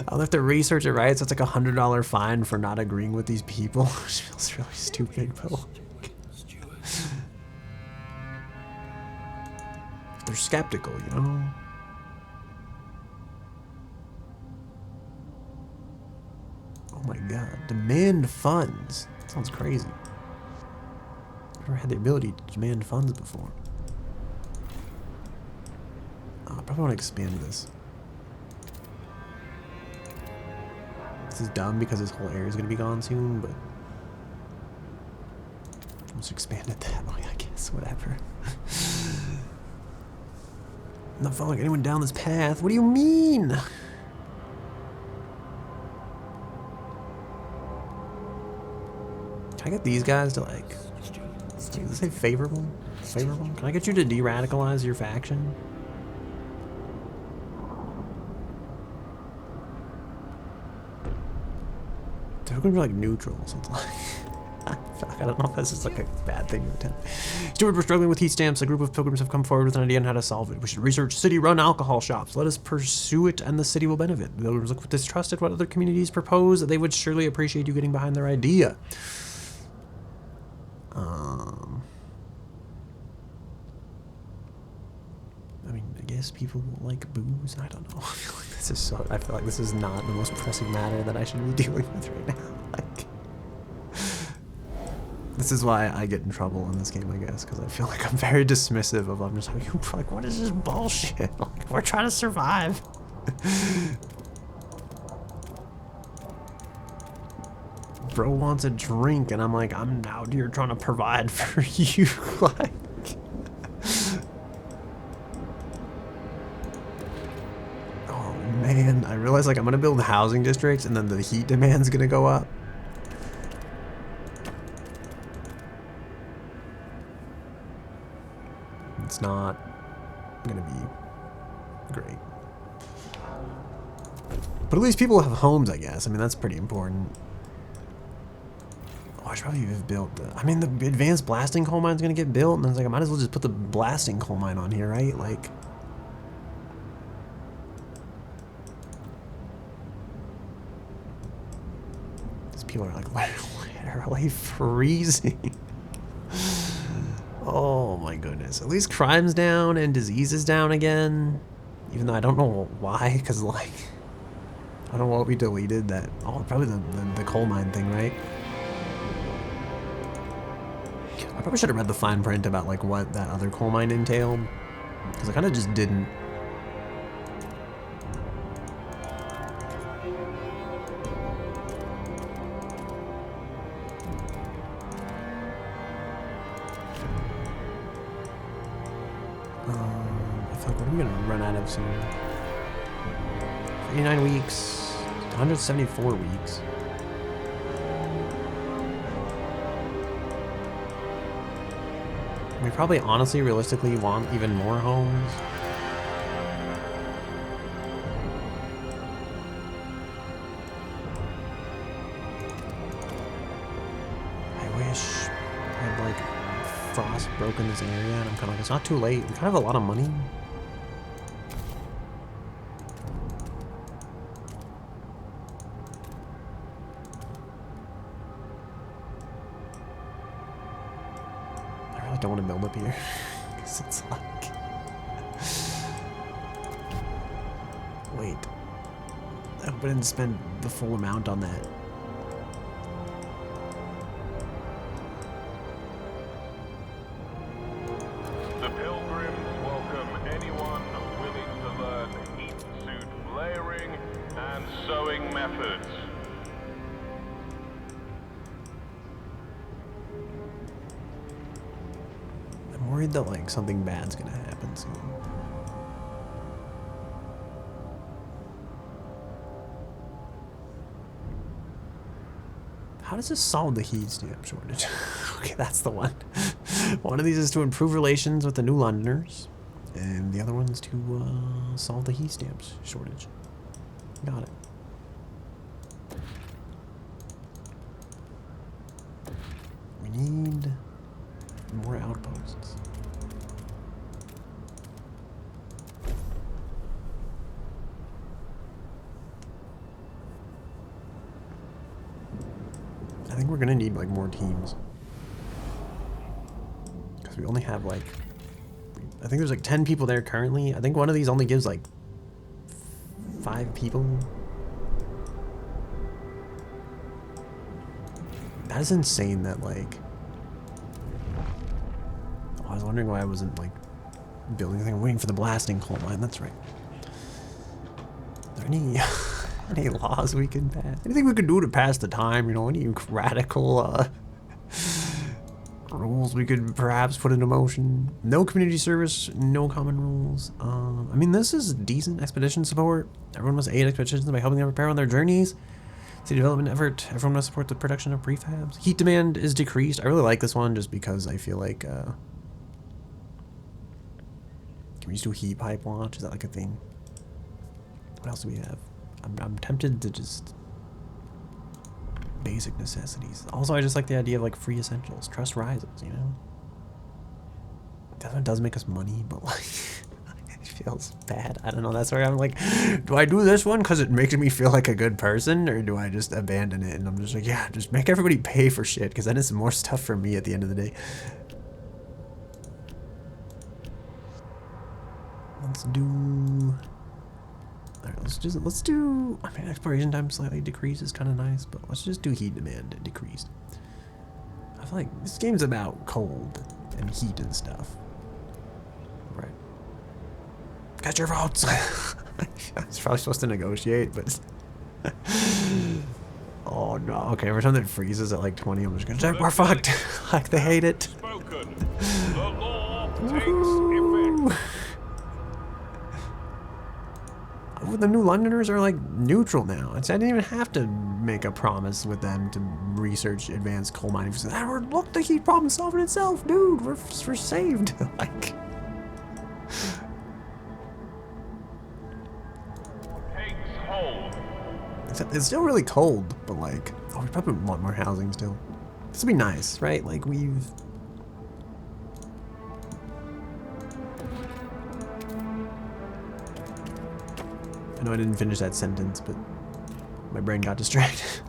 I'll have to research it, right? So it's like $100 fine for not agreeing with these people. Which feels really stupid, but like, they're skeptical, you know? Oh my god. Demand funds. That sounds crazy. I've never had the ability to demand funds before. Oh, I probably want to expand this. This is dumb because this whole area is going to be gone soon, but I just expanded that way, I guess, whatever. I'm not following anyone down this path. What do you mean? Can I get these guys to like, does it say favorable? Favorable? Can I get you to de-radicalize your faction? They're gonna be like neutral, so it's like I don't know if this is like a bad thing to attempt. Steward, we're struggling with heat stamps. A group of pilgrims have come forward with an idea on how to solve it. We should research city-run alcohol shops. Let us pursue it, and the city will benefit. The pilgrims look with distrust at what other communities propose. They would surely appreciate you getting behind their idea. I mean, I guess people like booze. I don't know. I feel like this is not the most pressing matter that I should be dealing with right now. Like, this is why I get in trouble in this game, I guess, because I feel like I'm very dismissive of. I'm just like, what is this bullshit? Like, we're trying to survive. Bro wants a drink, and I'm like, I'm out here trying to provide for you. Like, oh man, I realize like I'm gonna build housing districts, and then the heat demand's gonna go up. It's not gonna be great. But at least people have homes, I guess. I mean, that's pretty important. Oh, I should probably have built the... I mean, the advanced blasting coal mine's gonna get built, and I was like, I might as well just put the blasting coal mine on here, right? Like... These people are like literally freezing. Oh my goodness. At least crime's down and disease is down again. Even though I don't know why, because like... I don't know what we deleted that... Oh, probably the coal mine thing, right? I probably should have read the fine print about like what that other coal mine entailed. Because I kind of just didn't. I feel like what are we going to run out of soon? 89 weeks. 174 weeks. We probably honestly, realistically want even more homes. I wish I had like frost broken this area, and I'm kind of like, it's not too late. We kind of have a lot of money. Don't want to build up here because it's like, wait, I hope I didn't spend the full amount on that. The pilgrims welcome anyone willing to learn heat suit layering and sewing methods. I'm worried that like something bad's gonna happen soon. How does this solve the heat stamp shortage? Okay, that's the one. One of these is to improve relations with the New Londoners, and the other one's to solve the heat stamps shortage. Got it. We need more outposts. I think we're gonna need like more teams. Because we only have like, I think there's like 10 people there currently. I think one of these only gives like 5 people. That is insane that like, oh, I was wondering why I wasn't like building anything. I'm waiting for the blasting coal mine, that's right. Are there any any laws we can pass? Anything we could do to pass the time, you know, any radical rules we could perhaps put into motion? No community service, no common rules. I mean, this is decent expedition support. Everyone must aid expeditions by helping them prepare on their journeys. City development effort. Everyone must support the production of prefabs. Heat demand is decreased. I really like this one just because I feel like, can we just do heat pipe launch? Is that like a thing? What else do we have? I'm tempted to just basic necessities. Also, I just like the idea of like free essentials. Trust rises, you know? That one does make us money, but like, it feels bad. I don't know. That's where I'm like, do I do this one because it makes me feel like a good person, or do I just abandon it? And I'm just like, yeah, just make everybody pay for shit, because then it's more stuff for me at the end of the day. Let's do... Alright, let's do, I mean, exploration time slightly decreased is kind of nice, but let's just do heat demand decreased. I feel like this game's about cold and heat and stuff. Right. Get your votes! I was probably supposed to negotiate, but... Oh no, okay, every time that freezes at like 20, I'm just gonna say, we're fucked! Like, they hate it. Spoken. The law takes effect. The New Londoners are like neutral now. I didn't even have to make a promise with them to research advanced coal mining. Look, the heat problem solving itself, dude. We're saved. Like, Takes hold. except it's still really cold, but like, oh, we probably want more housing still. This would be nice, right? Like we've. I know I didn't finish that sentence, but my brain got distracted.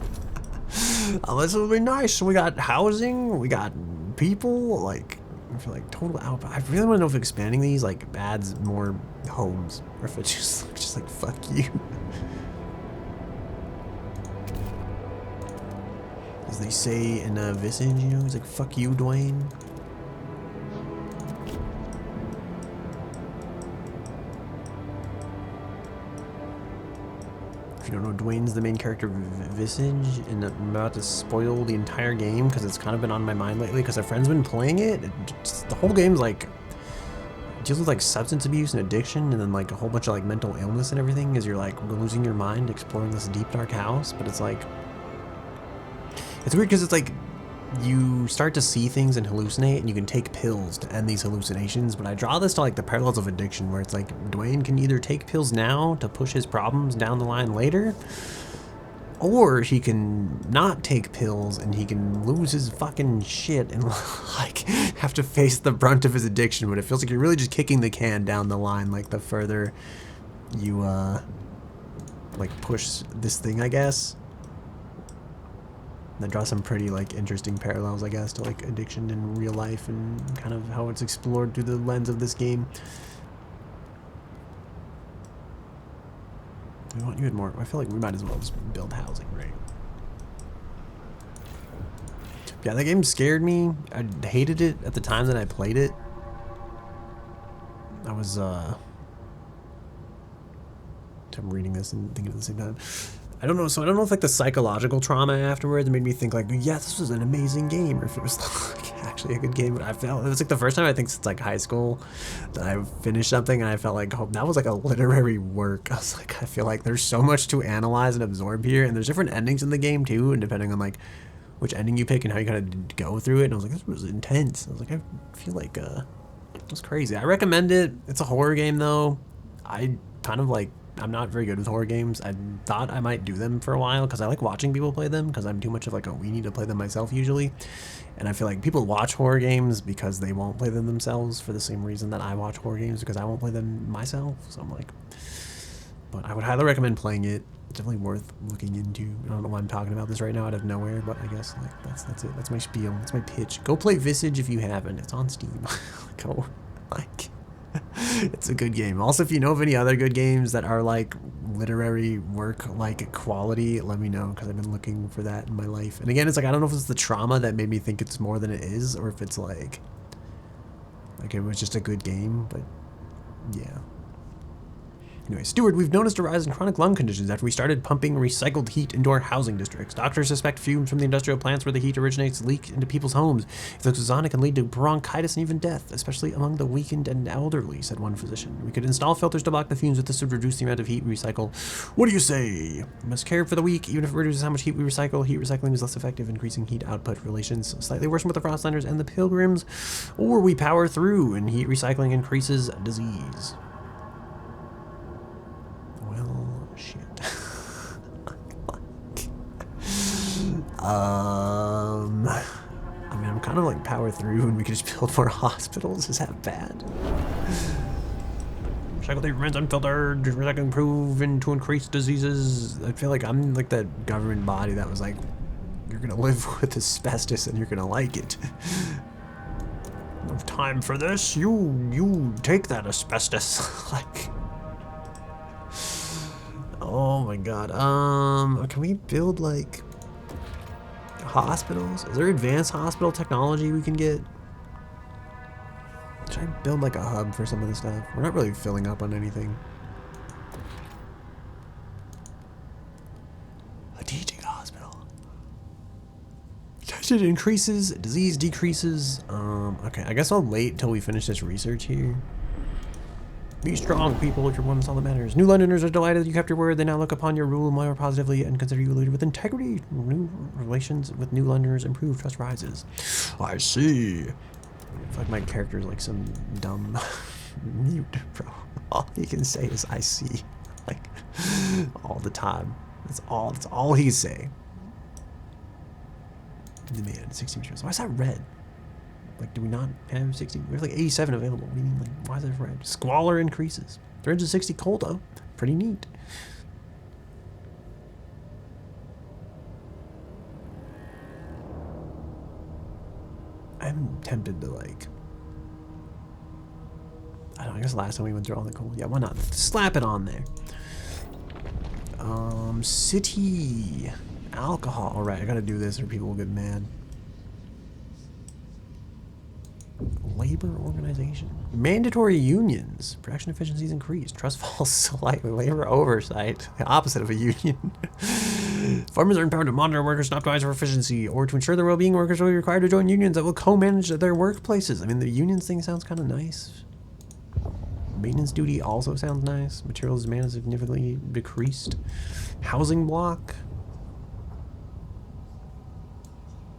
Oh, this will be nice. So we got housing, we got people, like, I feel like total output. I really want to know if expanding these, like, adds more homes, or if it's just like, fuck you. As they say in Visage, you know, he's like, fuck you, Dwayne. If you don't know, Dwayne's the main character of Visage, and I'm about to spoil the entire game because it's kind of been on my mind lately because a friend's been playing it. The whole game's like, deals with like substance abuse and addiction, and then like a whole bunch of like mental illness and everything as you're like losing your mind exploring this deep dark house. But it's like, it's weird because it's like, you start to see things and hallucinate, and you can take pills to end these hallucinations. But I draw this to like the parallels of addiction, where it's like Dwayne can either take pills now to push his problems down the line later, or he can not take pills and he can lose his fucking shit and like have to face the brunt of his addiction. But it feels like you're really just kicking the can down the line, like the further you like push this thing, I guess. That draws some pretty like interesting parallels, I guess, to like addiction in real life and kind of how it's explored through the lens of this game. We want you had more. I feel like we might as well just build housing, right? Yeah, that game scared me. I hated it at the time that I played it. was I'm reading this and thinking at the same time. I don't know. So I don't know if like the psychological trauma afterwards made me think like, yeah, this was an amazing game, or if it was like actually a good game. But I felt it was like the first time I think since like high school that I finished something and I felt like, oh, that was like a literary work. I was like, I feel like there's so much to analyze and absorb here, and there's different endings in the game too, and depending on like which ending you pick and how you kind of go through it. And I was like, this was intense. I was like, I feel like it was crazy. I recommend it. It's a horror game though. I kind of like. I'm not very good with horror games. I thought I might do them for a while because I like watching people play them because I'm too much of like a weenie to play them myself usually. And I feel like people watch horror games because they won't play them themselves for the same reason that I watch horror games because I won't play them myself. So I'm like, but I would highly recommend playing it. It's definitely worth looking into. I don't know why I'm talking about this right now out of nowhere, but I guess like that's it. That's my spiel. That's my pitch. Go play Visage if you haven't. It's on Steam. Go like. It's a good game. Also, if you know of any other good games that are like literary work like quality, let me know because I've been looking for that in my life. And again, it's like I don't know if it's the trauma that made me think it's more than it is, or if it's like it was just a good game. But yeah. Anyway, Stewart, we've noticed a rise in chronic lung conditions after we started pumping recycled heat into our housing districts. Doctors suspect fumes from the industrial plants where the heat originates leak into people's homes. If looks ozonic can lead to bronchitis and even death, especially among the weakened and elderly, said one physician. We could install filters to block the fumes, but this would reduce the amount of heat we recycle. What do you say? We must care for the weak, even if it reduces how much heat we recycle. Heat recycling is less effective, increasing heat output relations slightly worsen with the Frostlanders and the Pilgrims, or we power through and heat recycling increases disease. Well, shit. I mean, I'm kind of like power through and we could just build more hospitals. Is that bad? Recycle remains unfiltered, recycling proven to increase diseases. I feel like I'm like that government body that was like, you're gonna live with asbestos and you're gonna like it. No time for this. You take that asbestos. Like. Oh my god. Can we build like hospitals? Is there advanced hospital technology we can get? Should I build like a hub for some of this stuff? We're not really filling up on anything. A teaching hospital. Tension increases, disease decreases. Okay, I guess I'll wait until we finish this research here. Be strong, people, if you're one, that's all that matters. New Londoners are delighted that you kept your word. They now look upon your rule more positively and consider you a leader with integrity. New relations with New Londoners improve, trust rises. I see. I feel like my character is like some dumb mute, bro. All he can say is I see. Like, all the time. That's all he can say. Demand 60 meters. Why is that red? Like, do we not have 60? We have like 87 available. What do you mean, like, why is that red? Squalor increases. 360 cold, though. Pretty neat. I'm tempted to, like... I don't know, I guess last time we went through all the cold. Yeah, why not? Slap it on there. City. Alcohol. Alright, I gotta do this or people will get mad. Labor organization. Mandatory unions. Production efficiencies increased. Trust falls slightly. Labor oversight. The opposite of a union. Farmers are empowered to monitor workers and optimize for efficiency, or to ensure their well-being. Workers will be required to join unions that will co-manage their workplaces. I mean, the unions thing sounds kind of nice. Maintenance duty also sounds nice. Materials demand is significantly decreased. Housing block.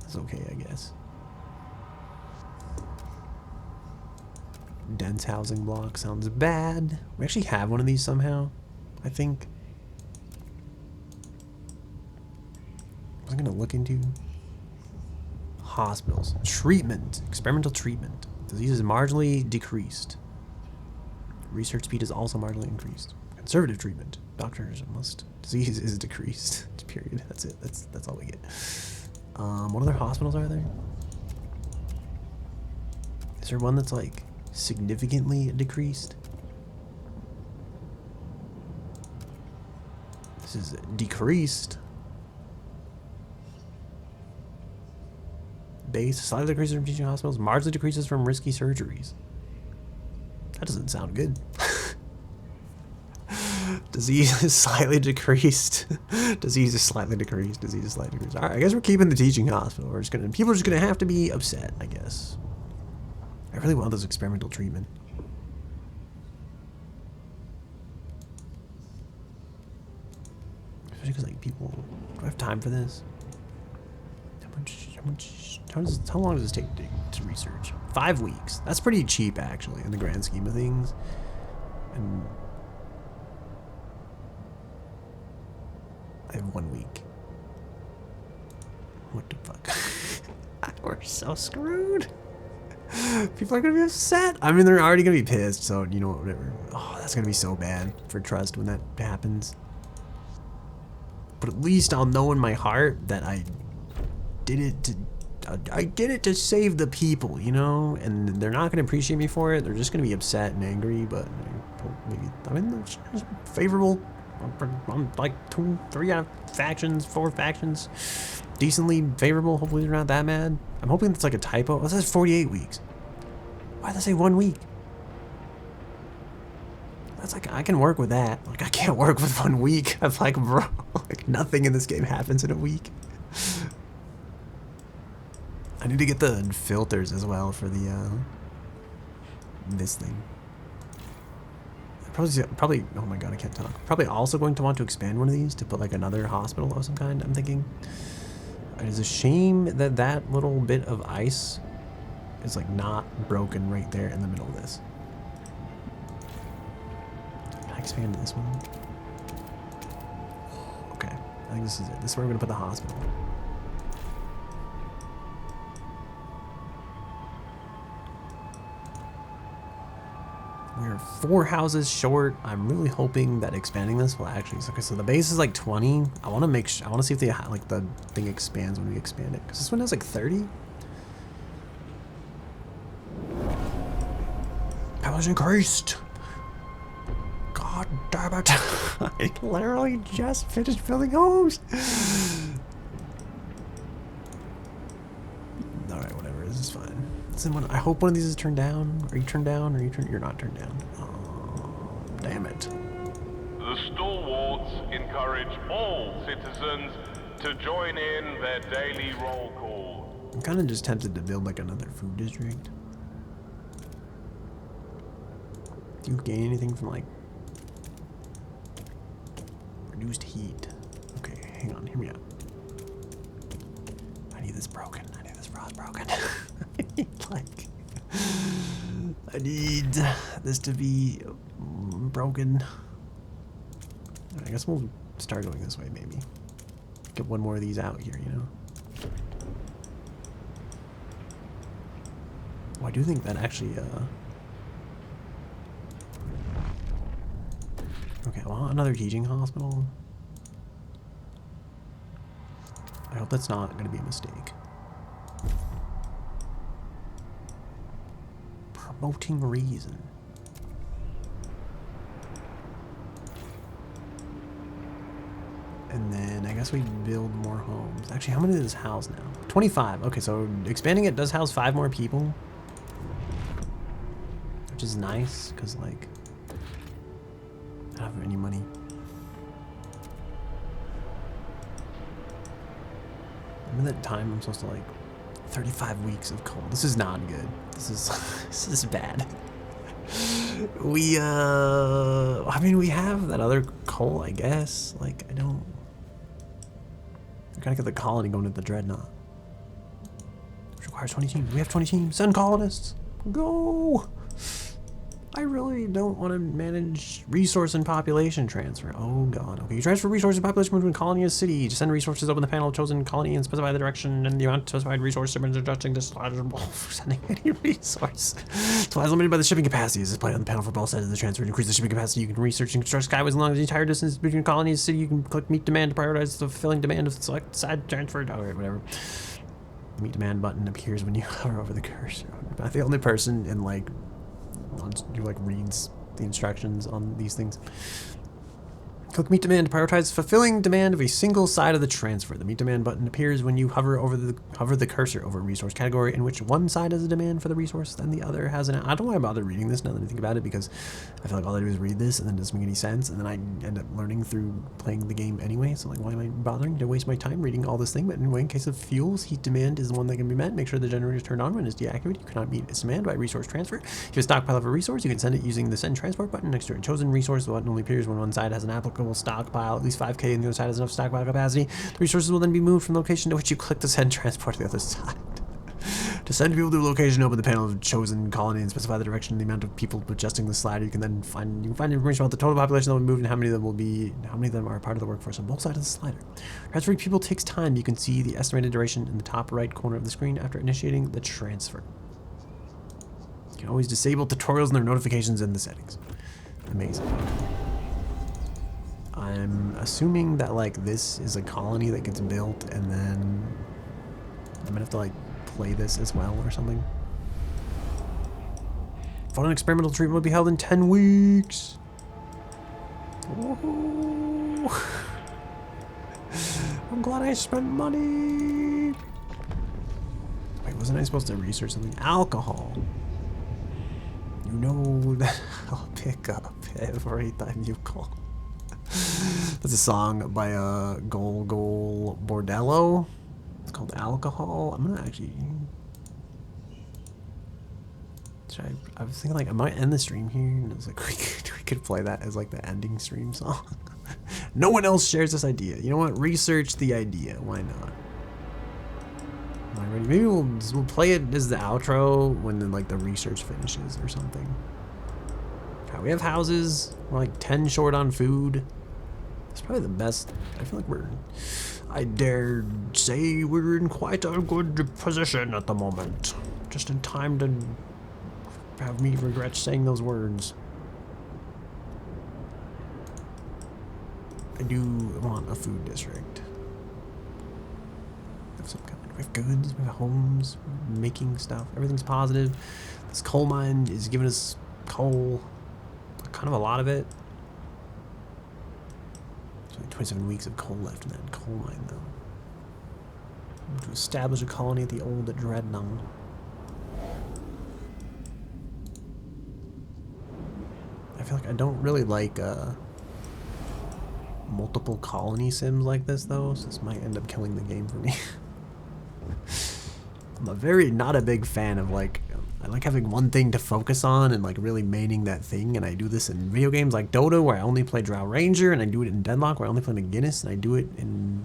That's okay, I guess. Dense housing block sounds bad. We actually have one of these somehow, I think. I was gonna look into hospitals. Treatment. Experimental treatment. Disease is marginally decreased. Research speed is also marginally increased. Conservative treatment. Doctors must. Disease is decreased. Period. That's it. That's all we get. What other hospitals are there? Is there one that's like significantly decreased? This is decreased. Base slightly decreases from teaching hospitals, marginally decreases from risky surgeries. That doesn't sound good. Disease is slightly decreased. Disease is slightly decreased. Disease is slightly decreased. Alright, I guess we're keeping the teaching hospital. People are just gonna have to be upset, I guess. I really want this experimental treatment. Especially because, like, people... Do I have time for this? How long does this take to research? 5 weeks. That's pretty cheap, actually, in the grand scheme of things. And... I have 1 week. What the fuck? We're so screwed. People are gonna be upset. I mean, they're already gonna be pissed, so, you know, whatever. Oh, that's gonna be so bad for trust when that happens. But at least I'll know in my heart that I did it to save the people, you know? And they're not gonna appreciate me for it. They're just gonna be upset and angry, but maybe, I mean, it's favorable. I'm like 2, 3 out of factions, 4 factions. Decently favorable. Hopefully they're not that mad. I'm hoping it's like a typo. It says 48 weeks. Why did they say 1 week? That's like, I can work with that. Like, I can't work with 1 week. I'm like, bro, like nothing in this game happens in a week. I need to get the filters as well for the, this thing. Probably, oh my god, I can't talk. Probably also going to want to expand one of these to put like another hospital of some kind, I'm thinking. It is a shame that that little bit of ice is like not broken right there in the middle of this. Can I expand this one? Okay, I think this is it. This is where we're gonna put the hospital. We're 4 houses short. I'm really hoping that expanding this will actually. Okay, so the base is like 20. I want to make sure. I want to see if the thing expands when we expand it. Because this one has like 30. Power's increased. God damn it! I literally just finished building homes. All right, whatever. This is fine. I hope one of these is turned down. Are you turned down? Or you're not turned down? Oh, damn it. The stalwarts encourage all citizens to join in their daily roll call. I'm kind of just tempted to build like another food district. Do you gain anything from like reduced heat? Okay, hang on, hear me out. I need this broken. I need this rod broken. Like, I need this to be broken. I guess we'll start going this way, maybe. Get one more of these out here, you know? Oh, I do think that actually, okay, well, another teaching hospital. I hope that's not going to be a mistake. Promoting reason. And then I guess we build more homes. Actually, how many does this house now? 25. Okay, so expanding it does house 5 more people. Which is nice, because, like, I don't have any money. Remember that time I'm supposed to, like, 35 weeks of coal. This is not good. This is bad. I mean, we have that other coal, I guess. Like, I gotta get the colony going to the dreadnought. Which requires 20 teams. We have 20 teams. Send colonists. Go! I really don't want to manage resource and population transfer. Oh god. Okay, you transfer resources and population between colony and city. To send resources, open the panel of chosen colony and specify the direction and the amount of specified resource shipments adjusting this for sending any resource. Supply is limited by the shipping capacity. Is displayed on the panel for both sides of the transfer. To increase the shipping capacity, you can research and construct skyways along the entire distance between colonies and city. You can click meet demand to prioritize the fulfilling demand of select side transferred. Alright, whatever. The meet demand button appears when you hover over the cursor. I'm the only person in like who like reads the instructions on these things. Click meet demand to prioritize fulfilling demand of a single side of the transfer. The meet demand button appears when you hover the cursor over a resource category in which one side has a demand for the resource, then the other has an. I don't know why I bother reading this now that I think about it, because I feel like all I do is read this and then it doesn't make any sense, and then I end up learning through playing the game anyway. So like, why am I bothering to waste my time reading all this thing? But anyway, in case of fuels, heat demand is the one that can be met. Make sure the generator is turned on when it's deactivated. You cannot meet its demand by resource transfer. If you have a stockpile of a resource, you can send it using the send transport button next to a chosen resource. The button only appears when one side has an applicable stockpile, at least 5k, and the other side has enough stockpile capacity. The resources will then be moved from the location to which you click to send transport to the other side. To send people to a location, open the panel of chosen colony and specify the direction and the amount of people adjusting the slider. You can then find information about the total population that will be moved and how many of them are part of the workforce on both sides of the slider. Transferring people takes time. You can see the estimated duration in the top right corner of the screen after initiating the transfer. You can always disable tutorials and their notifications in the settings. Amazing. I'm assuming that like this is a colony that gets built, and then I'm gonna have to like play this as well or something. Fun experimental treatment will be held in 10 weeks. Woohoo. I'm glad I spent money. Wait, wasn't I supposed to research something? Alcohol. You know that I'll pick up every time you call. That's a song by Gol Bordello. It's called Alcohol. I'm gonna actually. I was thinking like I might end the stream here, and I was like, we could play that as like the ending stream song. No one else shares this idea. You know what? Research the idea. Why not? Am I ready? Maybe we'll play it as the outro when then like the research finishes or something. Okay, we have houses. We're like 10 short on food. It's probably the best. I feel like I dare say we're in quite a good position at the moment. Just in time to have me regret saying those words. I do want a food district. Of some kind. We have goods, we have homes, making stuff. Everything's positive. This coal mine is giving us coal. Kind of a lot of it. 27 weeks of coal left in that coal mine, though. To establish a colony at the old Dreadnought. I feel like I don't really like multiple colony sims like this, though, so this might end up killing the game for me. I'm not a big fan of like, I like having one thing to focus on and like really maining that thing, and I do this in video games like Dota where I only play Drow Ranger, and I do it in Deadlock where I only play McGinnis, and I do it in,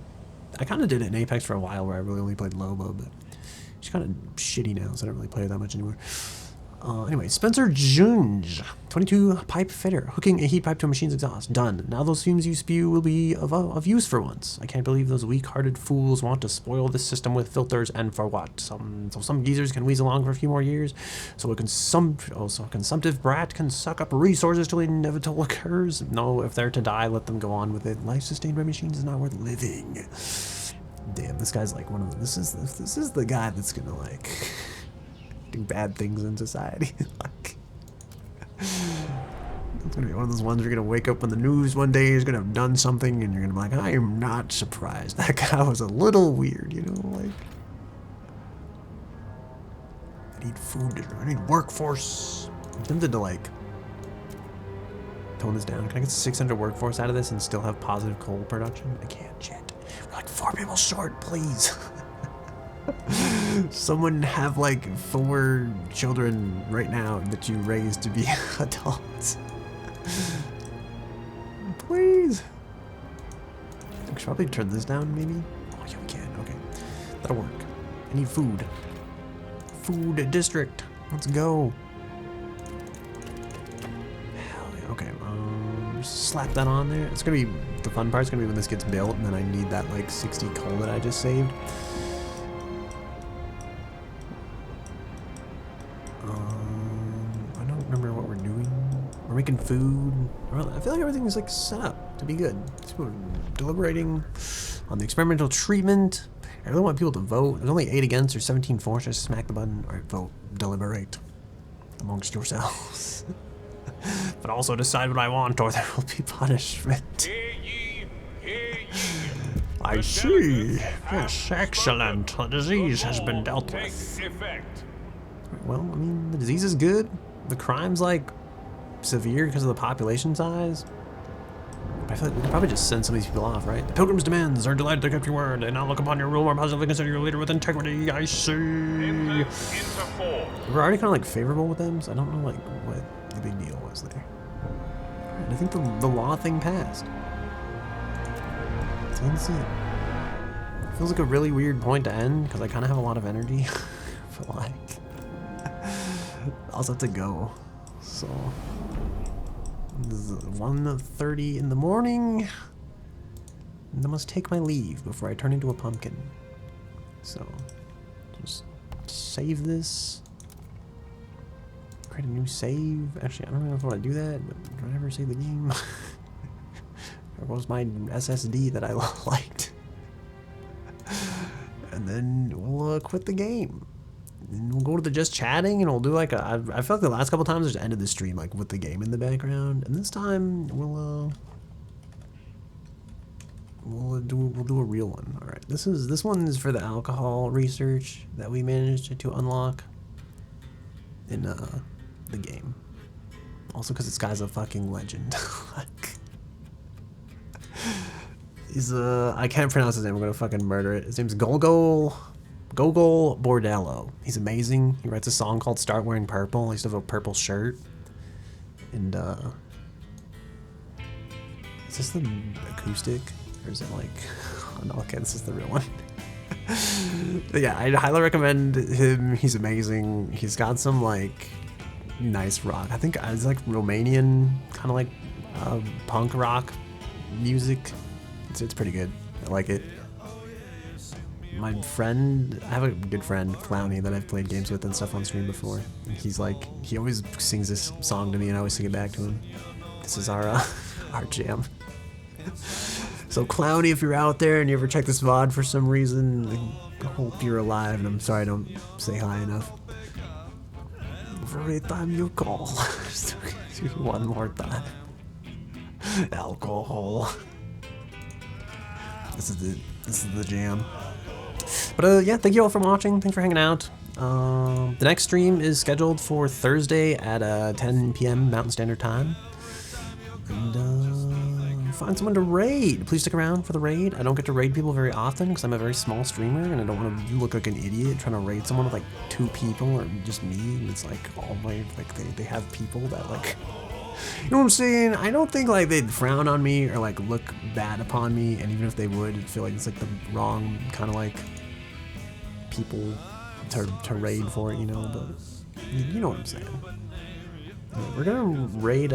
I kind of did it in Apex for a while where I really only played Lobo, but she's kind of shitty now, so I don't really play her that much anymore. Anyway, Spencer Junge, 22 pipe fitter, hooking a heat pipe to a machine's exhaust. Done. Now those fumes you spew will be of use for once. I can't believe those weak-hearted fools want to spoil the system with filters, and for what? So some geezers can wheeze along for a few more years, so a consumptive brat can suck up resources till inevitable occurs. No, if they're to die, let them go on with it. Life sustained by machines is not worth living. Damn, this guy's like one of the, this is the guy that's gonna like do bad things in society. Like, it's gonna be one of those ones where you're gonna wake up on the news one day, he's gonna have done something, and you're gonna be like, I am not surprised. That guy was a little weird, you know, like. I need food, I need workforce. I'm tempted to like tone this down. Can I get 600 workforce out of this and still have positive coal production? I can't, shit. We're like 4 people short, please. Someone have like 4 children right now that you raise to be adults. Please. We should probably turn this down, maybe? Oh, yeah, we can. Okay. That'll work. I need food. Food district. Let's go. Hell yeah. Okay. Just slap that on there. It's gonna be, the fun part's gonna be when this gets built, and then I need that like 60 coal that I just saved. I don't remember what we're doing. We're making food. I feel like everything's like set up to be good. We're deliberating on the experimental treatment. I really want people to vote. There's only 8 against or 17 for. Just smack the button. Alright, vote. Deliberate amongst yourselves. But also decide what I want or there will be punishment. Hear ye, hear ye. I see. Yes, excellent. The disease has been dealt Take with. effect. Well, I mean, the disease is good. The crime's like severe because of the population size. But I feel like we could probably just send some of these people off, right? The Pilgrim's demands are delighted to keep your word. They now look upon your rule more positively, consider your leader with integrity. I see. Into force. We're already kind of like favorable with them, so I don't know like what the big deal was there. Alright, I think the law thing passed. So let's see. Feels like a really weird point to end because I kind of have a lot of energy, but like I also have to go. So this is 1:30 in the morning, and I must take my leave before I turn into a pumpkin. So just save this. Create a new save. Actually, I don't know if I want to do that, but do I ever save the game? Or was my SSD that I liked? And then we'll quit the game. And we'll go to the just chatting, and we'll do like a. I felt like the last couple times I just ended the stream like with the game in the background, and this time we'll do a real one. All right, this one is for the alcohol research that we managed to unlock in the game. Also, because this guy's a fucking legend. Like, he's I can't pronounce his name. I'm gonna fucking murder it. His name's Gogol Bordello. He's amazing. He writes a song called "Start Wearing Purple." He used to have a purple shirt. And is this the acoustic, or is it like? Oh no, okay, this is the real one. But yeah, I highly recommend him. He's amazing. He's got some like nice rock. I think it's like Romanian kind of like punk rock music. It's pretty good. I like it. My friend, I have a good friend, Clowny, that I've played games with and stuff on stream before. And he's like, he always sings this song to me, and I always sing it back to him. This is our our jam. So Clowny, if you're out there and you ever check this VOD for some reason, I hope you're alive, and I'm sorry I don't say hi enough. Every time you call, one more time. Alcohol. This is the jam. But yeah, thank you all for watching. Thanks for hanging out. The next stream is scheduled for Thursday at 10 p.m. Mountain Standard Time. And find someone to raid. Please stick around for the raid. I don't get to raid people very often because I'm a very small streamer and I don't want to look like an idiot trying to raid someone with like 2 people or just me. And it's like all my like they have people that like. You know what I'm saying? I don't think like they'd frown on me or like look bad upon me, and even if they would, I'd feel like it's like the wrong kind of like people to raid for, you know. But you know what I'm saying. We're gonna raid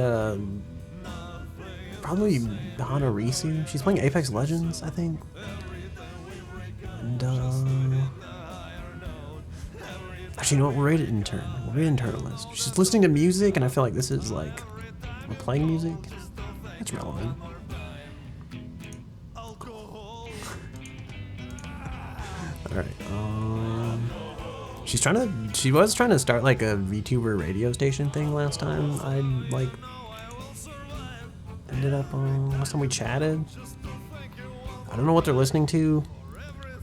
probably Hana Risu. She's playing Apex Legends, I think. And actually, you know what? We'll raid it in turn. We'll raid Internalist. She's listening to music, and I feel like this is like. We're playing music? That's relevant. Alright, she was trying to start like a VTuber radio station thing last time. I like ended up last time we chatted. I don't know what they're listening to.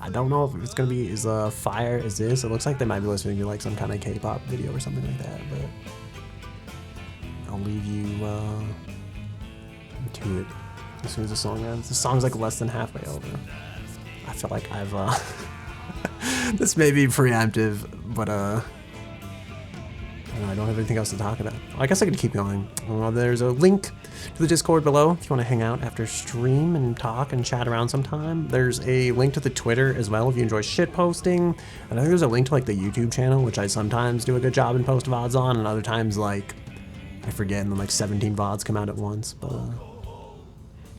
I don't know if it's gonna be fire as this. It looks like they might be listening to like some kind of K-pop video or something like that, but I'll leave you to it as soon as the song ends. The song's like less than halfway over. I feel like I've this may be preemptive, but I don't have anything else to talk about. I guess I could keep going. There's a link to the Discord below if you want to hang out after stream and talk and chat around sometime. There's a link to the Twitter as well if you enjoy shit posting. And I think there's a link to like the YouTube channel, which I sometimes do a good job and post VODs on, and other times like I forget, and then like 17 VODs come out at once. But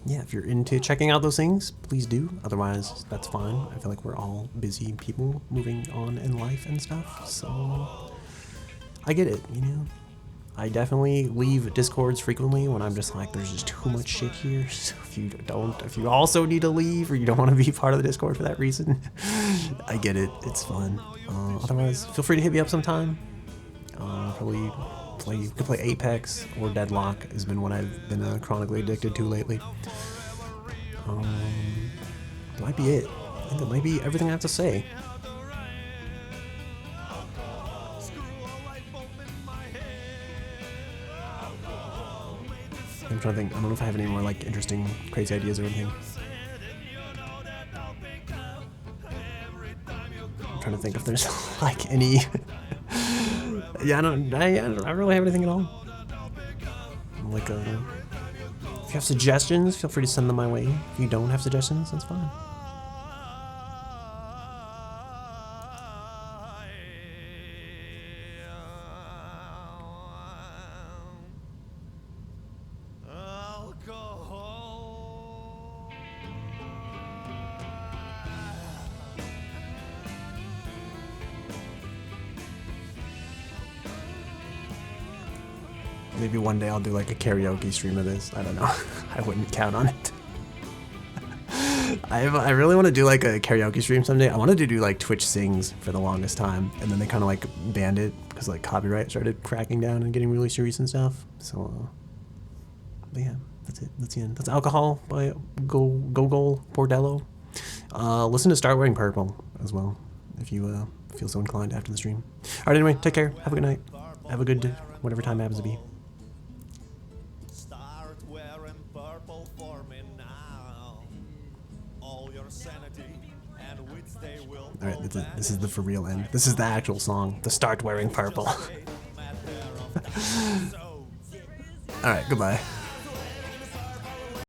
yeah, if you're into checking out those things, please do. Otherwise, that's fine. I feel like we're all busy people moving on in life and stuff, so I get it, you know. I definitely leave Discords frequently when I'm just like, there's just too much shit here. So if you also need to leave or you don't want to be part of the Discord for that reason, I get it. It's fun. Otherwise, feel free to hit me up sometime. Probably You could play Apex or Deadlock has been what I've been chronically addicted to lately. That might be it. I think that might be everything I have to say. I'm trying to think. I don't know if I have any more like interesting, crazy ideas or anything. I'm trying to think if there's like any. Yeah, I don't really have anything at all. Like, if you have suggestions, feel free to send them my way. If you don't have suggestions, that's fine. Maybe one day I'll do like a karaoke stream of this. I don't know. I wouldn't count on it. I really want to do like a karaoke stream someday. I wanted to do like Twitch Sings for the longest time, and then they kind of like banned it because like copyright started cracking down and getting really serious and stuff. So, but yeah, that's it. That's the end. That's Alcohol by Gogol Bordello. Listen to Start Wearing Purple as well if you feel so inclined after the stream. All right, anyway, take care. Have a good night. Have a good whatever time it happens to be. Alright, this is the for real end. This is the actual song. The Start Wearing Purple. Alright, goodbye.